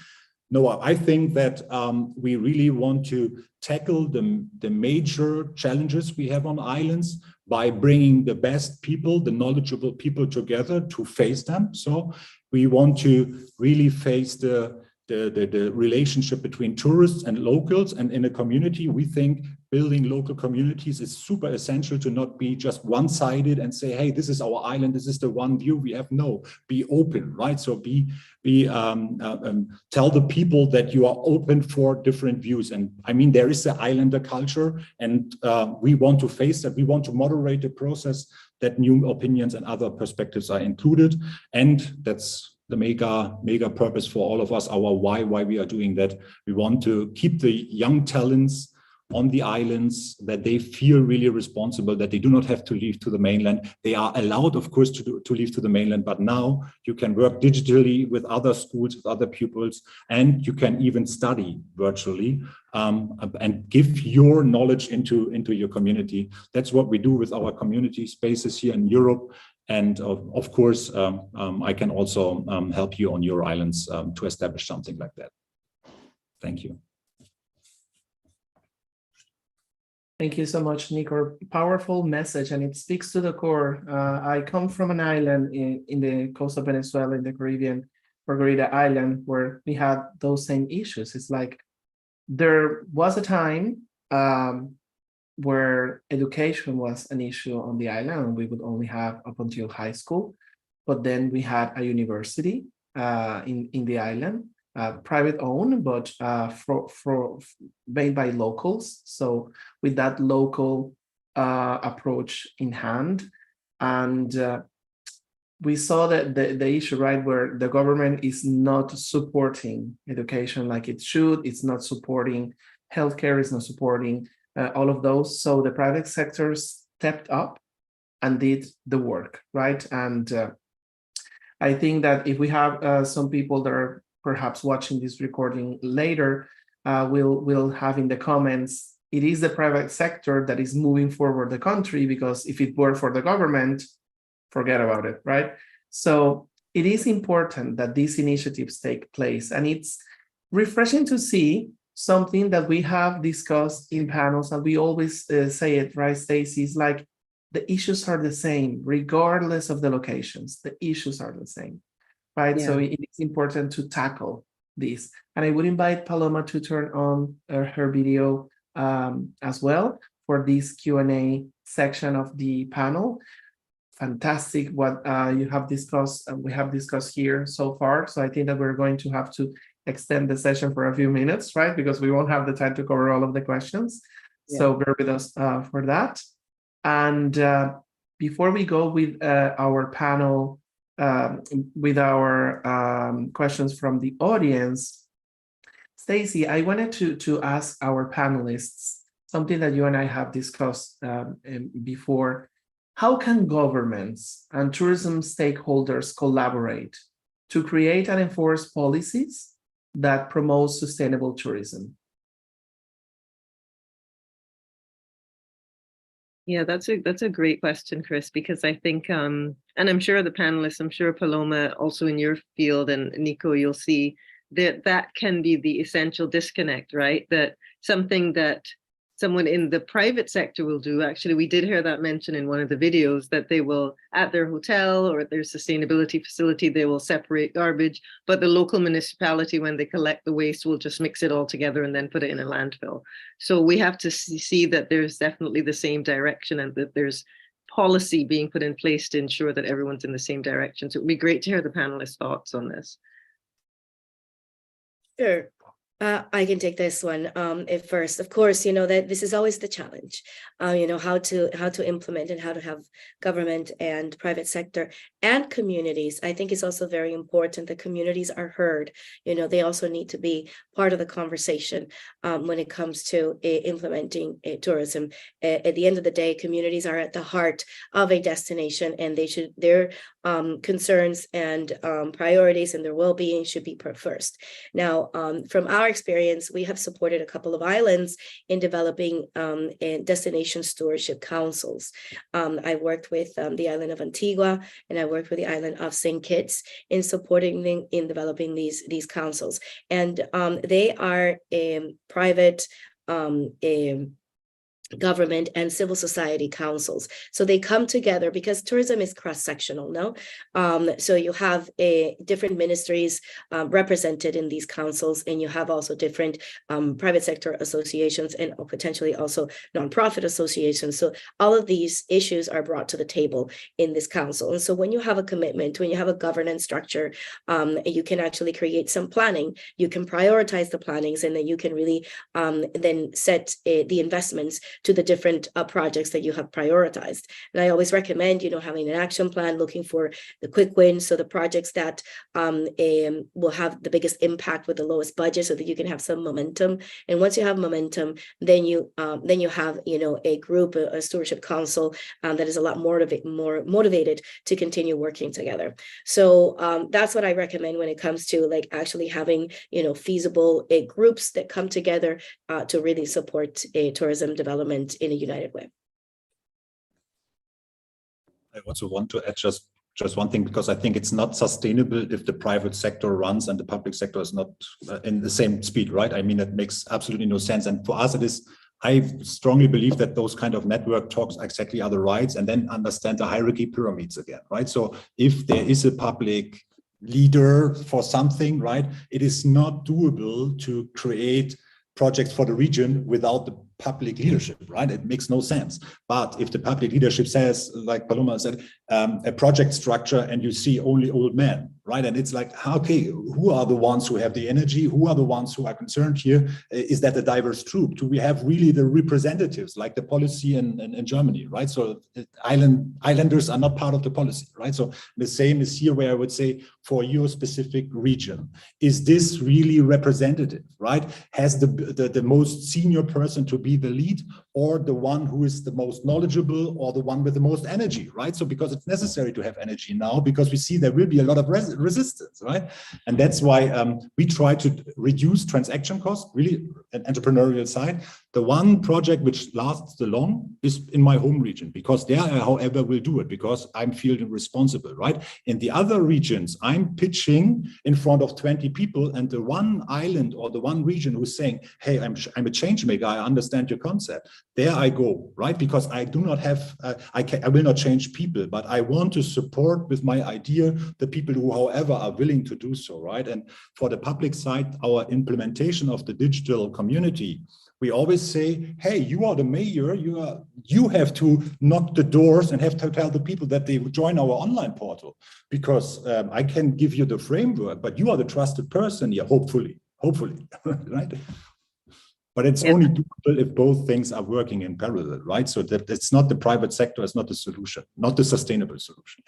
No, I think that we really want to tackle the major challenges we have on islands by bringing the best people, the knowledgeable people together to face them. So we want to really face the relationship between tourists and locals, and in a community, we think building local communities is super essential to not be just one-sided and say, hey, this is our island, this is the one view we have. No, be open, right? So tell the people that you are open for different views. And I mean, there is the islander culture, and we want to face that. We want to moderate the process, that new opinions and other perspectives are included. And that's the mega purpose for all of us, our why we are doing that. We want to keep the young talents on the islands, that they feel really responsible, that they do not have to leave to the mainland. They are allowed, of course, to leave to the mainland, but now you can work digitally with other schools, with other pupils, and you can even study virtually and give your knowledge into your community. That's what we do with our community spaces here in Europe. And of course, I can also help you on your islands to establish something like that. Thank you. Thank you so much, Nico. Powerful message, and it speaks to the core. I come from an island in the coast of Venezuela, in the Caribbean, Margarita Island, where we had those same issues. It's like there was a time where education was an issue on the island, and we would only have up until high school. But then we had a university in the island, private owned, but made by locals. So with that local approach in hand, and we saw that the issue, right, where the government is not supporting education like it should. It's not supporting healthcare. It's not supporting all of those. So the private sector stepped up and did the work, right? And I think that if we have some people that are perhaps watching this recording later, we'll have in the comments, it is the private sector that is moving forward the country, because if it were for the government, forget about it, right? So it is important that these initiatives take place, and it's refreshing to see something that we have discussed in panels, and we always say it, right, Stacey? It's like the issues are the same, regardless of the locations. The issues are the same, right? Yeah. So it is important to tackle this. And I would invite Paloma to turn on her video as well for this Q&A section of the panel. Fantastic what you have discussed and we have discussed here so far. So I think that we're going to have to extend the session for a few minutes, right? Because we won't have the time to cover all of the questions. Yeah. So bear with us for that. And before we go with our panel, with our questions from the audience, Stacey, I wanted to ask our panelists something that you and I have discussed before. How can governments and tourism stakeholders collaborate to create and enforce policies that promote sustainable tourism? Yeah, that's a great question, Chris, because I think, and I'm sure the panelists, I'm sure Paloma, also in your field, and Nico, you'll see that can be the essential disconnect, right? That something that someone in the private sector will do. Actually, we did hear that mentioned in one of the videos, that they will, at their hotel or at their sustainability facility, they will separate garbage, but the local municipality, when they collect the waste, will just mix it all together and then put it in a landfill. So we have to see that there's definitely the same direction, and that there's policy being put in place to ensure that everyone's in the same direction. So it would be great to hear the panelists' thoughts on this. Sure. I can take this one at first. Of course, that this is always the challenge, how to implement and how to have government and private sector and communities. I think it's also very important that communities are heard. They also need to be part of the conversation when it comes to implementing tourism. At the end of the day, communities are at the heart of a destination, and their concerns and priorities and their well-being should be put first. Now, from our experience, we have supported a couple of islands in developing destination stewardship councils. I worked with the island of Antigua, and I worked with the island of St. Kitts in supporting in developing these councils. And they are private government and civil society councils. So they come together because tourism is cross-sectional, no? So you have different ministries represented in these councils, and you have also different private sector associations and potentially also nonprofit associations. So all of these issues are brought to the table in this council. And so when you have a commitment, when you have a governance structure, you can actually create some planning. You can prioritize the plannings, and then you can really then set the investments to the different projects that you have prioritized. And I always recommend, having an action plan, looking for the quick wins, so the projects that will have the biggest impact with the lowest budget, so that you can have some momentum. And once you have momentum, then you have a group, a stewardship council that is a lot more motivated to continue working together. So that's what I recommend when it comes to like actually having feasible groups that come together to really support a tourism development in a united way. I also want to add just one thing, because I think it's not sustainable if the private sector runs and the public sector is not in the same speed, right? I mean, that makes absolutely no sense. And for us, it is, I strongly believe that those kind of network talks exactly are the rights, and then understand the hierarchy pyramids again, right? So if there is a public leader for something, right, it is not doable to create projects for the region without the public leadership, right? It makes no sense. But if the public leadership says, like Paloma said, a project structure, and you see only old men, right? And it's like, okay, who are the ones who have the energy? Who are the ones who are concerned here? Is that a diverse troop? Do we have really the representatives, like the policy in Germany, right? So islanders are not part of the policy, right? So the same is here, where I would say, for your specific region, is this really representative, right? Has the most senior person to be the lead, or the one who is the most knowledgeable, or the one with the most energy, right? So because it's necessary to have energy now, because we see there will be a lot of resistance, right? And that's why we try to reduce transaction costs, really an entrepreneurial side. The one project which lasts the long is in my home region, because there, however, will do it because I'm feeling responsible, right? In the other regions, I'm pitching in front of 20 people, and the one island or the one region who's saying, hey, I'm a change maker, I understand your concept. There I go, right? Because I do not have, I will not change people, but I want to support with my idea the people who, however, are willing to do so, right? And for the public side, our implementation of the digital community, we always say, hey, you are the mayor, you have to knock the doors and have to tell the people that they join our online portal, because I can give you the framework, but you are the trusted person here, hopefully, right? But it's only doable if both things are working in parallel, right? So that it's not the private sector, it's not the solution, not the sustainable solution.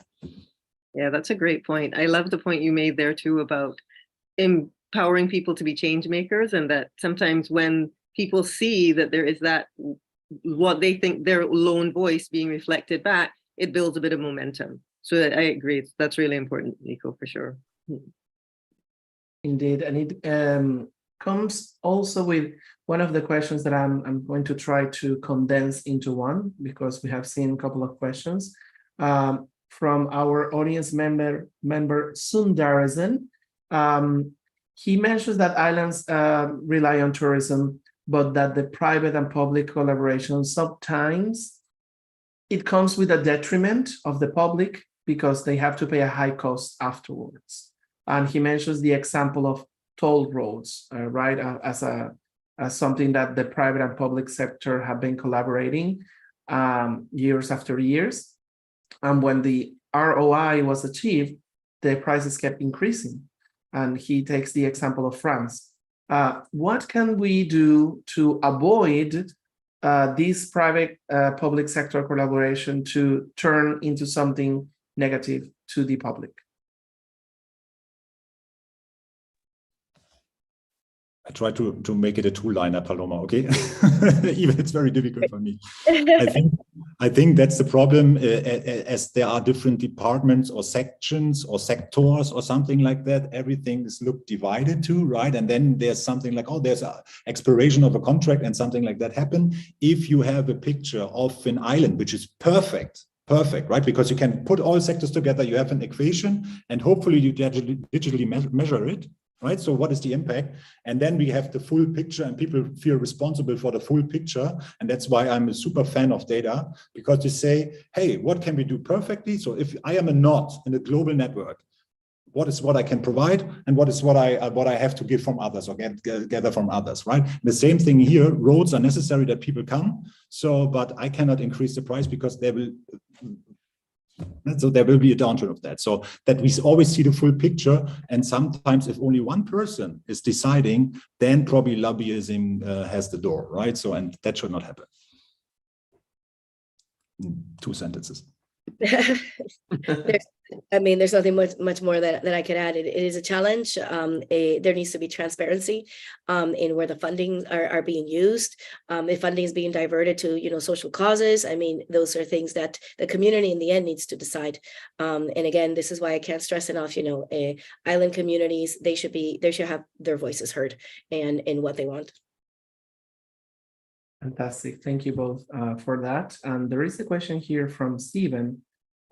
Yeah, that's a great point. I love the point you made there too about empowering people to be change makers, and that sometimes when people see that there is that, what they think their lone voice being reflected back, it builds a bit of momentum. So I agree. That's really important, Nico, for sure. Indeed, and it comes also with one of the questions that I'm going to try to condense into one, because we have seen a couple of questions from our audience member Sundarasan. He mentions that islands rely on tourism, but that the private and public collaboration sometimes it comes with a detriment of the public, because they have to pay a high cost afterwards. And he mentions the example of toll roads, right, as something that the private and public sector have been collaborating years after years. And when the ROI was achieved, the prices kept increasing. And he takes the example of France. What can we do to avoid this private public sector collaboration to turn into something negative to the public? I try to make it a two-liner, Paloma, okay? Even it's very difficult for me. I think that's the problem, as there are different departments or sections or sectors or something like that. Everything is looked divided to, right? And then there's something like, oh, there's an expiration of a contract and something like that happen. If you have a picture of an island, which is perfect, right? Because you can put all sectors together, you have an equation, and hopefully you digitally measure it. Right. So what is the impact? And then we have the full picture, and people feel responsible for the full picture. And that's why I'm a super fan of data, because you say, hey, what can we do perfectly? So if I am a knot in a global network, what is what I can provide, and what is what I have to give from others or gather from others, right? And the same thing here. Roads are necessary that people come. So, but I cannot increase the price because there will be a downturn of that. So that we always see the full picture. And sometimes if only one person is deciding, then probably lobbyism has the door, right? So, and that should not happen. 2 sentences. There's nothing much more that I could add. It is a challenge. There needs to be transparency in where the funding are being used. If funding is being diverted to, social causes, those are things that the community in the end needs to decide. And again, this is why I can't stress enough, island communities, they should have their voices heard and in what they want. Fantastic. Thank you both for that. And there is a question here from Stephen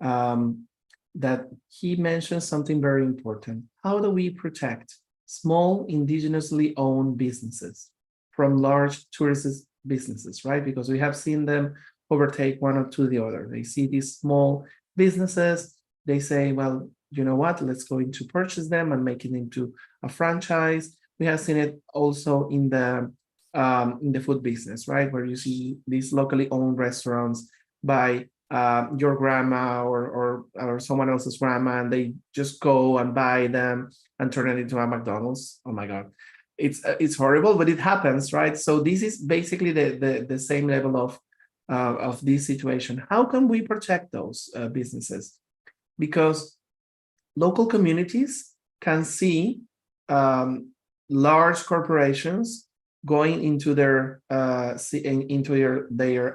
that he mentioned something very important. How do we protect small indigenously owned businesses from large tourist businesses, right? Because we have seen them overtake one or two the other. They see these small businesses, they say, well, you know what, let's go into purchase them and make it into a franchise. We have seen it also in the food business, right? Where you see these locally owned restaurants by your grandma or someone else's grandma, and they just go and buy them and turn it into a McDonald's. Oh my God, it's horrible, but it happens, right? So this is basically the same level of this situation. How can we protect those businesses? Because local communities can see large corporations going into their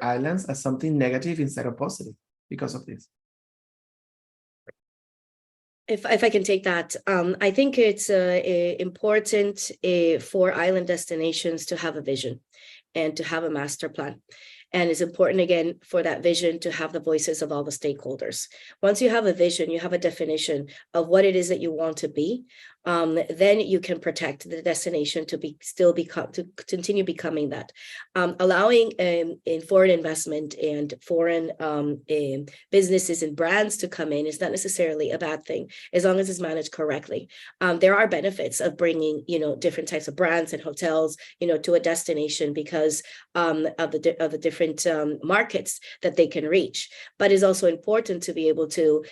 islands as something negative instead of positive because of this. If I can take that, I think it's important for island destinations to have a vision and to have a master plan. And it's important, again, for that vision to have the voices of all the stakeholders. Once you have a vision, you have a definition of what it is that you want to be, then you can protect the destination to continue becoming that. Allowing in foreign investment and foreign businesses and brands to come in is not necessarily a bad thing, as long as it's managed correctly. There are benefits of bringing, different types of brands and hotels, to a destination because of the different markets that they can reach. But it's also important to be able to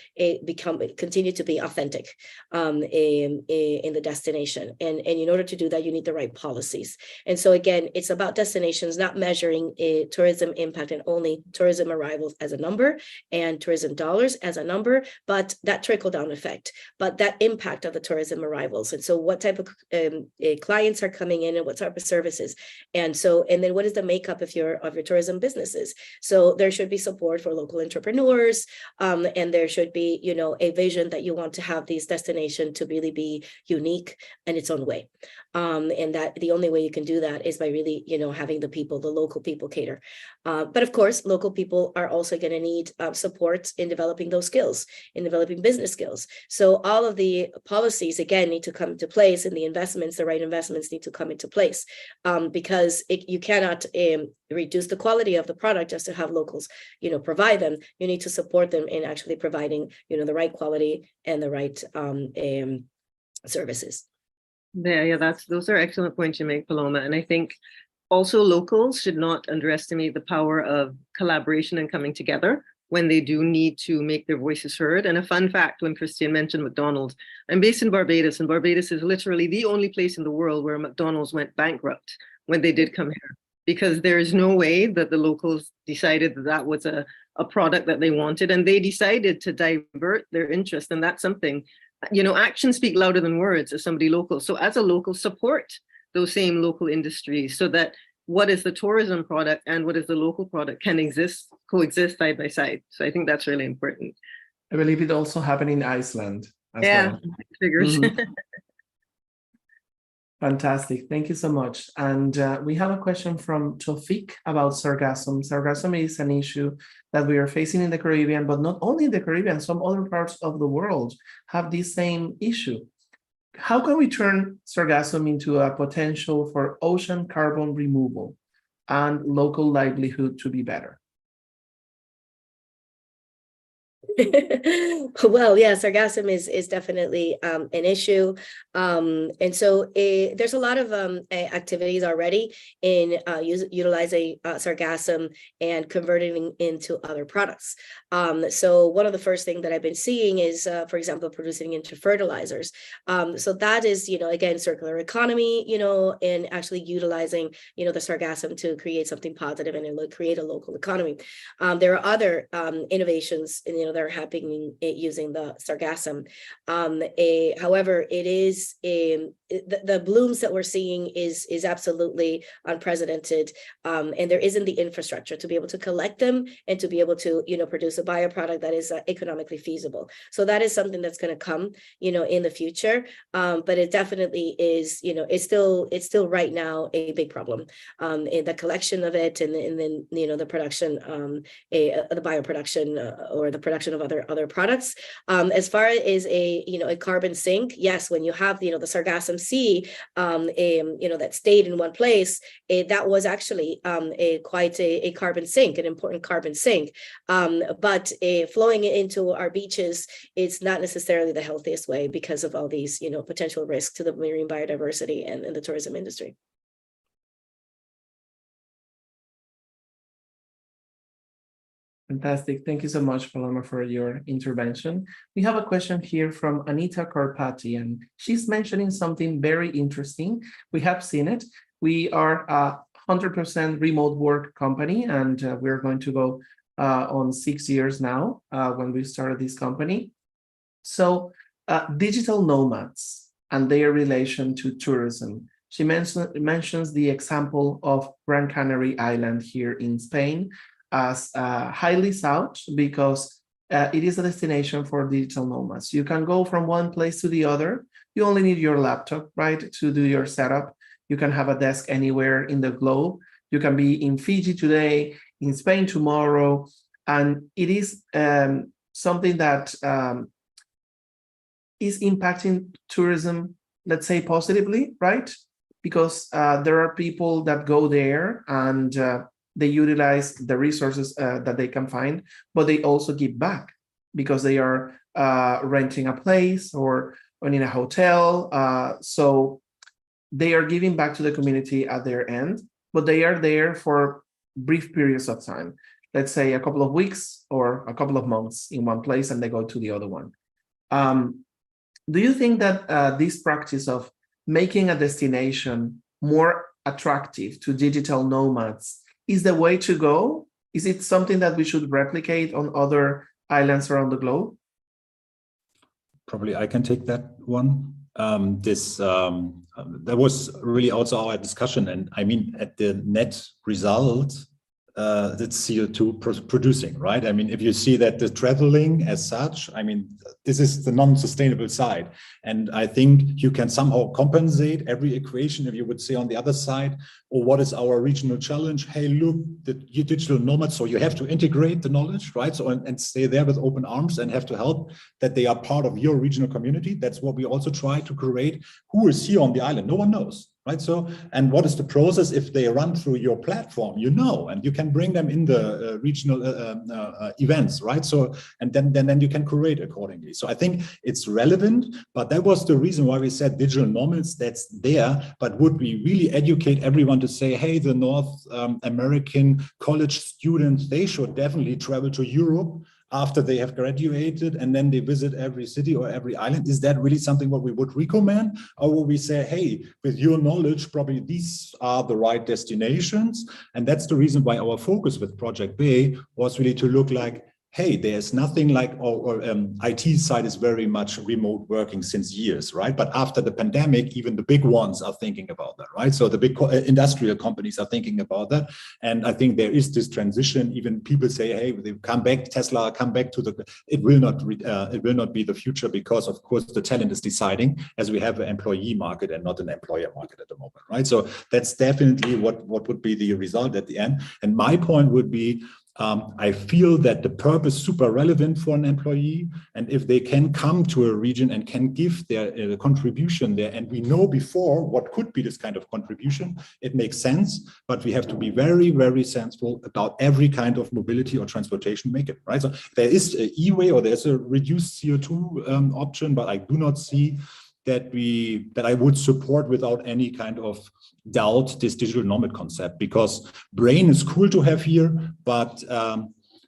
continue to be authentic in the destination. And in order to do that, you need the right policies. And so again, it's about destinations, not measuring tourism impact and only tourism arrivals as a number and tourism dollars as a number, but that trickle down effect, but that impact of the tourism arrivals. And so what type of clients are coming in and what type of services. And then what is the makeup of your tourism businesses? So there should be support for local entrepreneurs, and there should be, a vision that you want to have these destinations to really be unique in its own way. And that the only way you can do that is by really, having the local people cater. But of course, local people are also going to need support in developing those skills, in developing business skills. So all of the policies, again, need to come into place, and the right investments need to come into place, because you cannot reduce the quality of the product just to have locals, provide them. You need to support them in actually providing, the right quality and the right services. Yeah, those are excellent points you make, Paloma. And I think also locals should not underestimate the power of collaboration and coming together when they do need to make their voices heard. And a fun fact, when Christian mentioned McDonald's, I'm based in Barbados, and Barbados is literally the only place in the world where McDonald's went bankrupt when they did come here, because there is no way that the locals decided that was a product that they wanted, and they decided to divert their interest. And that's something, actions speak louder than words as somebody local. So as a local, support those same local industries so that what is the tourism product and what is the local product can coexist side by side. So I think that's really important. I believe it also happened in Iceland as well. Figures. Mm-hmm. Fantastic. Thank you so much. And we have a question from Tofik about sargassum. Sargassum is an issue that we are facing in the Caribbean, but not only in the Caribbean, some other parts of the world have this same issue. How can we turn sargassum into a potential for ocean carbon removal and local livelihood to be better? Well, yeah, sargassum is definitely an issue. And so there's a lot of activities already in utilizing sargassum and converting into other products. So one of the first things that I've been seeing is, for example, producing into fertilizers. So that is, again, circular economy, and actually utilizing, the sargassum to create something positive and create a local economy. There are other innovations, that are happening using the sargassum. However, it is the blooms that we're seeing is absolutely unprecedented, and there isn't the infrastructure to be able to collect them and to be able to produce a bioproduct that is economically feasible. So that is something that's going to come in the future, but it definitely is it's still right now a big problem in the collection of it, and then the production, the bioproduction or the production of other products. As far as a carbon sink, yes, when you have the sargassum sea that stayed in one place, that was actually quite a carbon sink, an important carbon sink, but flowing it into our beaches, it's not necessarily the healthiest way because of all these potential risks to the marine biodiversity and the tourism industry. Fantastic. Thank you so much, Paloma, for your intervention. We have a question here from Anita Karpati, and she's mentioning something very interesting. We have seen it. We are a 100% remote work company, and we're going to go on 6 years now when we started this company. So digital nomads and their relation to tourism. She mentions the example of Gran Canary Island here in Spain as highly sought because it is a destination for digital nomads. You can go from one place to the other. You only need your laptop, right, to do your setup. You can have a desk anywhere in the globe. You can be in Fiji today, in Spain tomorrow, and it is something that is impacting tourism, let's say positively, right? Because there are people that go there and they utilize the resources that they can find, but they also give back because they are renting a place or in a hotel. So they are giving back to the community at their end, but they are there for brief periods of time. Let's say a couple of weeks or a couple of months in one place and they go to the other one. Do you think that this practice of making a destination more attractive to digital nomads is the way to go? Is it something that we should replicate on other islands around the globe? Probably I can take that one. That was really also our discussion, and I mean at the net result, that's CO2 producing, right? I mean, if you see that the traveling as such, I mean, this is the non-sustainable side. And I think you can somehow compensate every equation if you would say on the other side, or what is our regional challenge? Hey, look, you digital nomads, so you have to integrate the knowledge, right? So and stay there with open arms and have to help that they are part of your regional community. That's what we also try to create. Who is here on the island? No one knows. Right. So, and what is the process if they run through your platform, and you can bring them in the regional events, right? So, and then you can curate accordingly. So I think it's relevant, but that was the reason why we said digital nomads, that's there, but would we really educate everyone to say, hey, the North American college students, they should definitely travel to Europe after they have graduated and then they visit every city or every island? Is that really something what we would recommend? Or will we say, hey, with your knowledge, probably these are the right destinations? And that's the reason why our focus with Project Bay was really to look like, hey, there's nothing like, IT side is very much remote working since years, right? But after the pandemic, even the big ones are thinking about that, right? So the big industrial companies are thinking about that. And I think there is this transition. Even people say, hey, they come back, Tesla, come back to it will not be the future because of course the talent is deciding, as we have an employee market and not an employer market at the moment, right? So that's definitely what would be the result at the end. And my point would be, I feel that the purpose is super relevant for an employee, and if they can come to a region and can give their contribution there, and we know before what could be this kind of contribution, it makes sense. But we have to be very, very sensible about every kind of mobility or transportation make it, right? So there is an e-way or there's a reduced CO2 option, but I do not see that I would support without any kind of doubt this digital nomad concept, because brain is cool to have here, but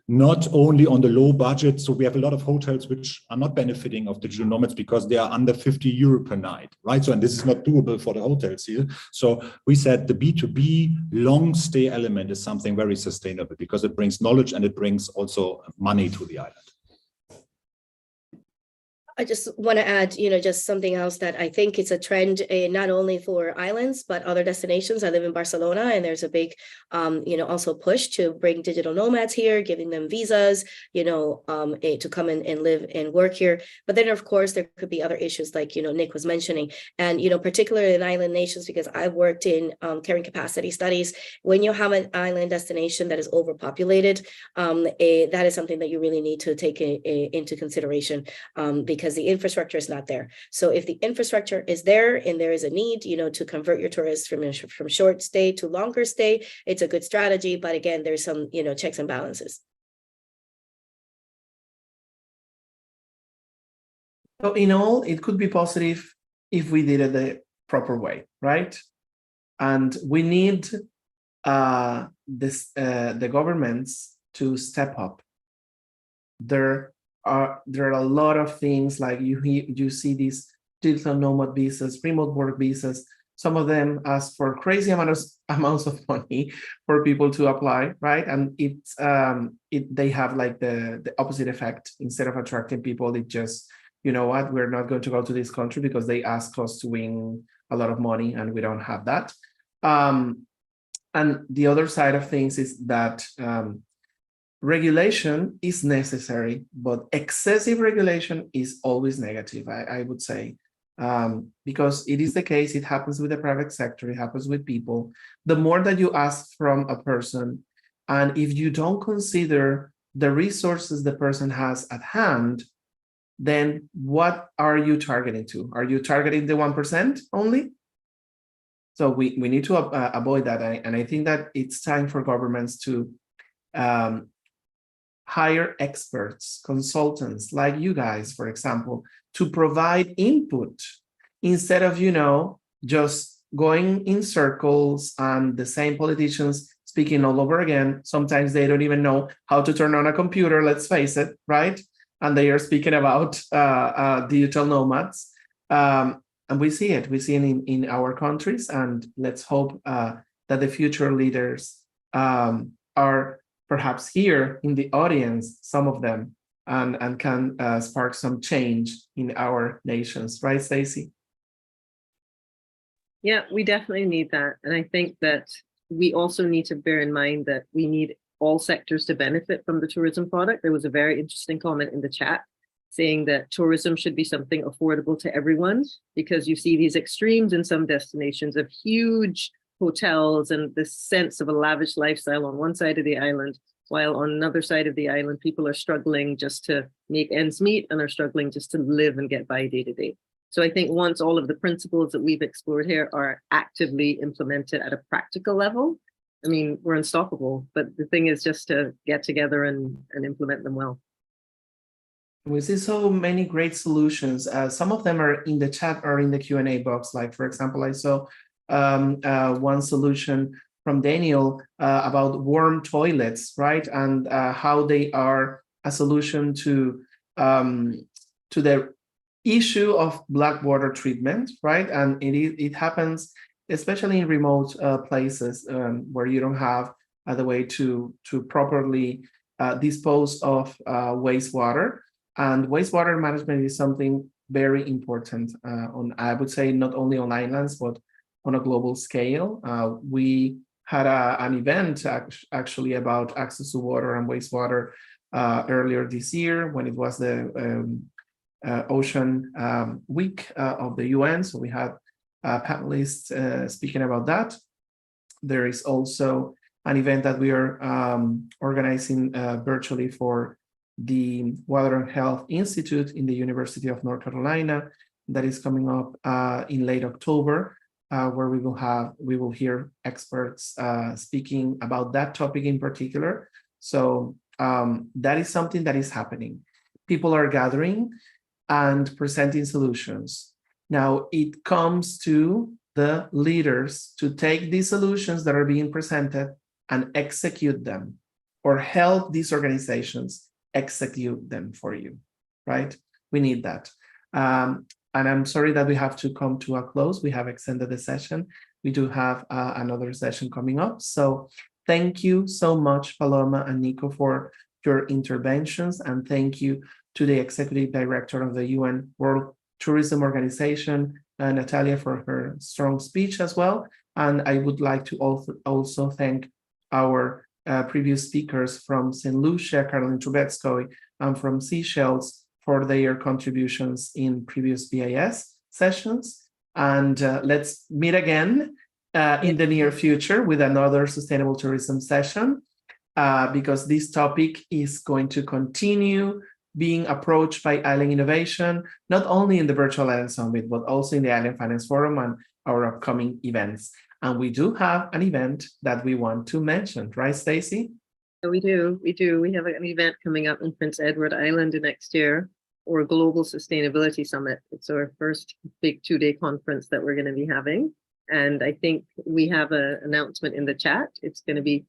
not only on the low budget. So we have a lot of hotels which are not benefiting of digital nomads because they are under 50 euro per night, right? So, and this is not doable for the hotels here. So we said the B2B long stay element is something very sustainable because it brings knowledge and it brings also money to the island. I just want to add, just something else that I think it's a trend, not only for islands, but other destinations. I live in Barcelona, and there's a big, also push to bring digital nomads here, giving them visas, to come in and live and work here. But then, of course, there could be other issues like, Nick was mentioning, and, particularly in island nations, because I've worked in carrying capacity studies. When you have an island destination that is overpopulated, that is something that you really need to take into consideration, because the infrastructure is not there. So if the infrastructure is there and there is a need, to convert your tourists from short stay to longer stay, it's a good strategy. But again, there's some, checks and balances. So in all, it could be positive if we did it the proper way, right? And we need the governments to step up. There are a lot of things like you see these digital nomad visas, remote work visas. Some of them ask for crazy amounts of money for people to apply, right? And they have like the opposite effect. Instead of attracting people, it just, you know what, we're not going to go to this country because they ask us to win a lot of money and we don't have that. And the other side of things is that regulation is necessary, but excessive regulation is always negative, I would say, because it is the case, it happens with the private sector, it happens with people. The more that you ask from a person, and if you don't consider the resources the person has at hand, then what are you targeting to? Are you targeting the 1% only? So we need to avoid that. And I think that it's time for governments to hire experts, consultants like you guys, for example, to provide input instead of, just going in circles and the same politicians speaking all over again. Sometimes they don't even know how to turn on a computer, let's face it, right? And they are speaking about digital nomads. And we see it in our countries. And let's hope that the future leaders are perhaps here in the audience, some of them, and can spark some change in our nations, right, Stacey? Yeah, we definitely need that. And I think that we also need to bear in mind that we need all sectors to benefit from the tourism product. There was a very interesting comment in the chat saying that tourism should be something affordable to everyone, because you see these extremes in some destinations of huge hotels and this sense of a lavish lifestyle on one side of the island, while on another side of the island, people are struggling just to make ends meet and are struggling just to live and get by day to day. So I think once all of the principles that we've explored here are actively implemented at a practical level, I mean, we're unstoppable. But the thing is just to get together and implement them well. We see so many great solutions. Some of them are in the chat or in the Q&A box. Like, for example, I saw one solution from Daniel about warm toilets, right? And how they are a solution to the issue of black water treatment, right? And it happens especially in remote places where you don't have the way to properly dispose of wastewater. And wastewater management is something very important I would say, not only on islands, but on a global scale. We had an event actually about access to water and wastewater earlier this year when it was the Ocean Week of the UN. So we had panelists speaking about that. There is also an event that we are organizing virtually for the Water and Health Institute in the University of North Carolina that is coming up in late October, where we will hear experts speaking about that topic in particular. So that is something that is happening. People are gathering and presenting solutions. Now it comes to the leaders to take these solutions that are being presented and execute them, or help these organizations execute them for you, right? We need that. And I'm sorry that we have to come to a close. We have extended the session. We do have another session coming up. So thank you so much, Paloma and Nico, for your interventions. And thank you to the Executive Director of the UN World Tourism Organization, Natalia, for her strong speech as well. And I would like to also thank our previous speakers from St. Lucia, Caroline Trubetskoy, and from Seychelles for their contributions in previous BIS sessions. And let's meet again in the near future with another sustainable tourism session, because this topic is going to continue being approached by Island Innovation, not only in the Virtual Island Summit, but also in the Island Finance Forum and our upcoming events. And we do have an event that we want to mention, right, Stacey? We do. We have an event coming up in Prince Edward Island next year, or Global Sustainability Summit. It's our first big 2-day conference that we're going to be having. And I think we have an announcement in the chat. It's going to be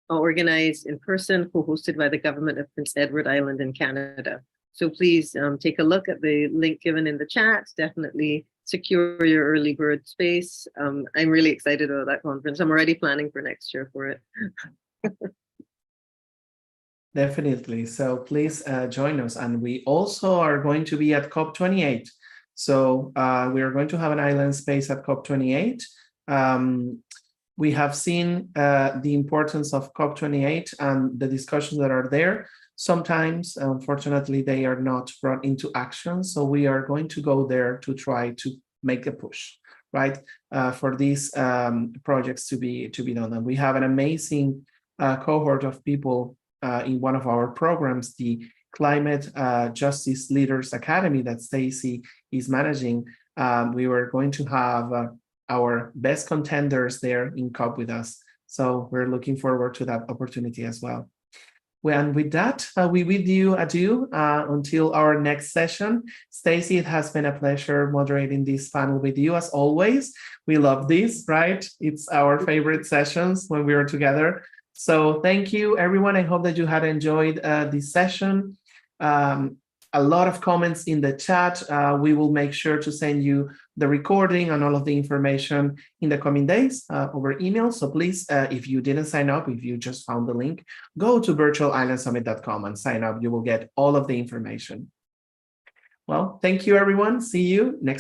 organized in person, co-hosted by the government of Prince Edward Island in Canada. So please take a look at the link given in the chat. Definitely secure your early bird space. I'm really excited about that conference. I'm already planning for next year for it. Definitely. So please join us. And we also are going to be at COP28. So we are going to have an island space at COP28. We have seen the importance of COP28 and the discussions that are there. Sometimes, unfortunately, they are not brought into action. So we are going to go there to try to make a push, right, for these projects to be done. And we have an amazing cohort of people in one of our programs, the Climate Justice Leaders Academy that Stacey is managing. We were going to have our best contenders there in COP with us. So we're looking forward to that opportunity as well. And with that, we bid you adieu until our next session. Stacey, it has been a pleasure moderating this panel with you as always. We love this, right? It's our favorite sessions when we are together. So thank you, everyone. I hope that you had enjoyed this session. A lot of comments in the chat. We will make sure to send you the recording and all of the information in the coming days over email. So please, if you didn't sign up, if you just found the link, go to virtualislandsummit.com and sign up. You will get all of the information. Well, thank you, everyone. See you next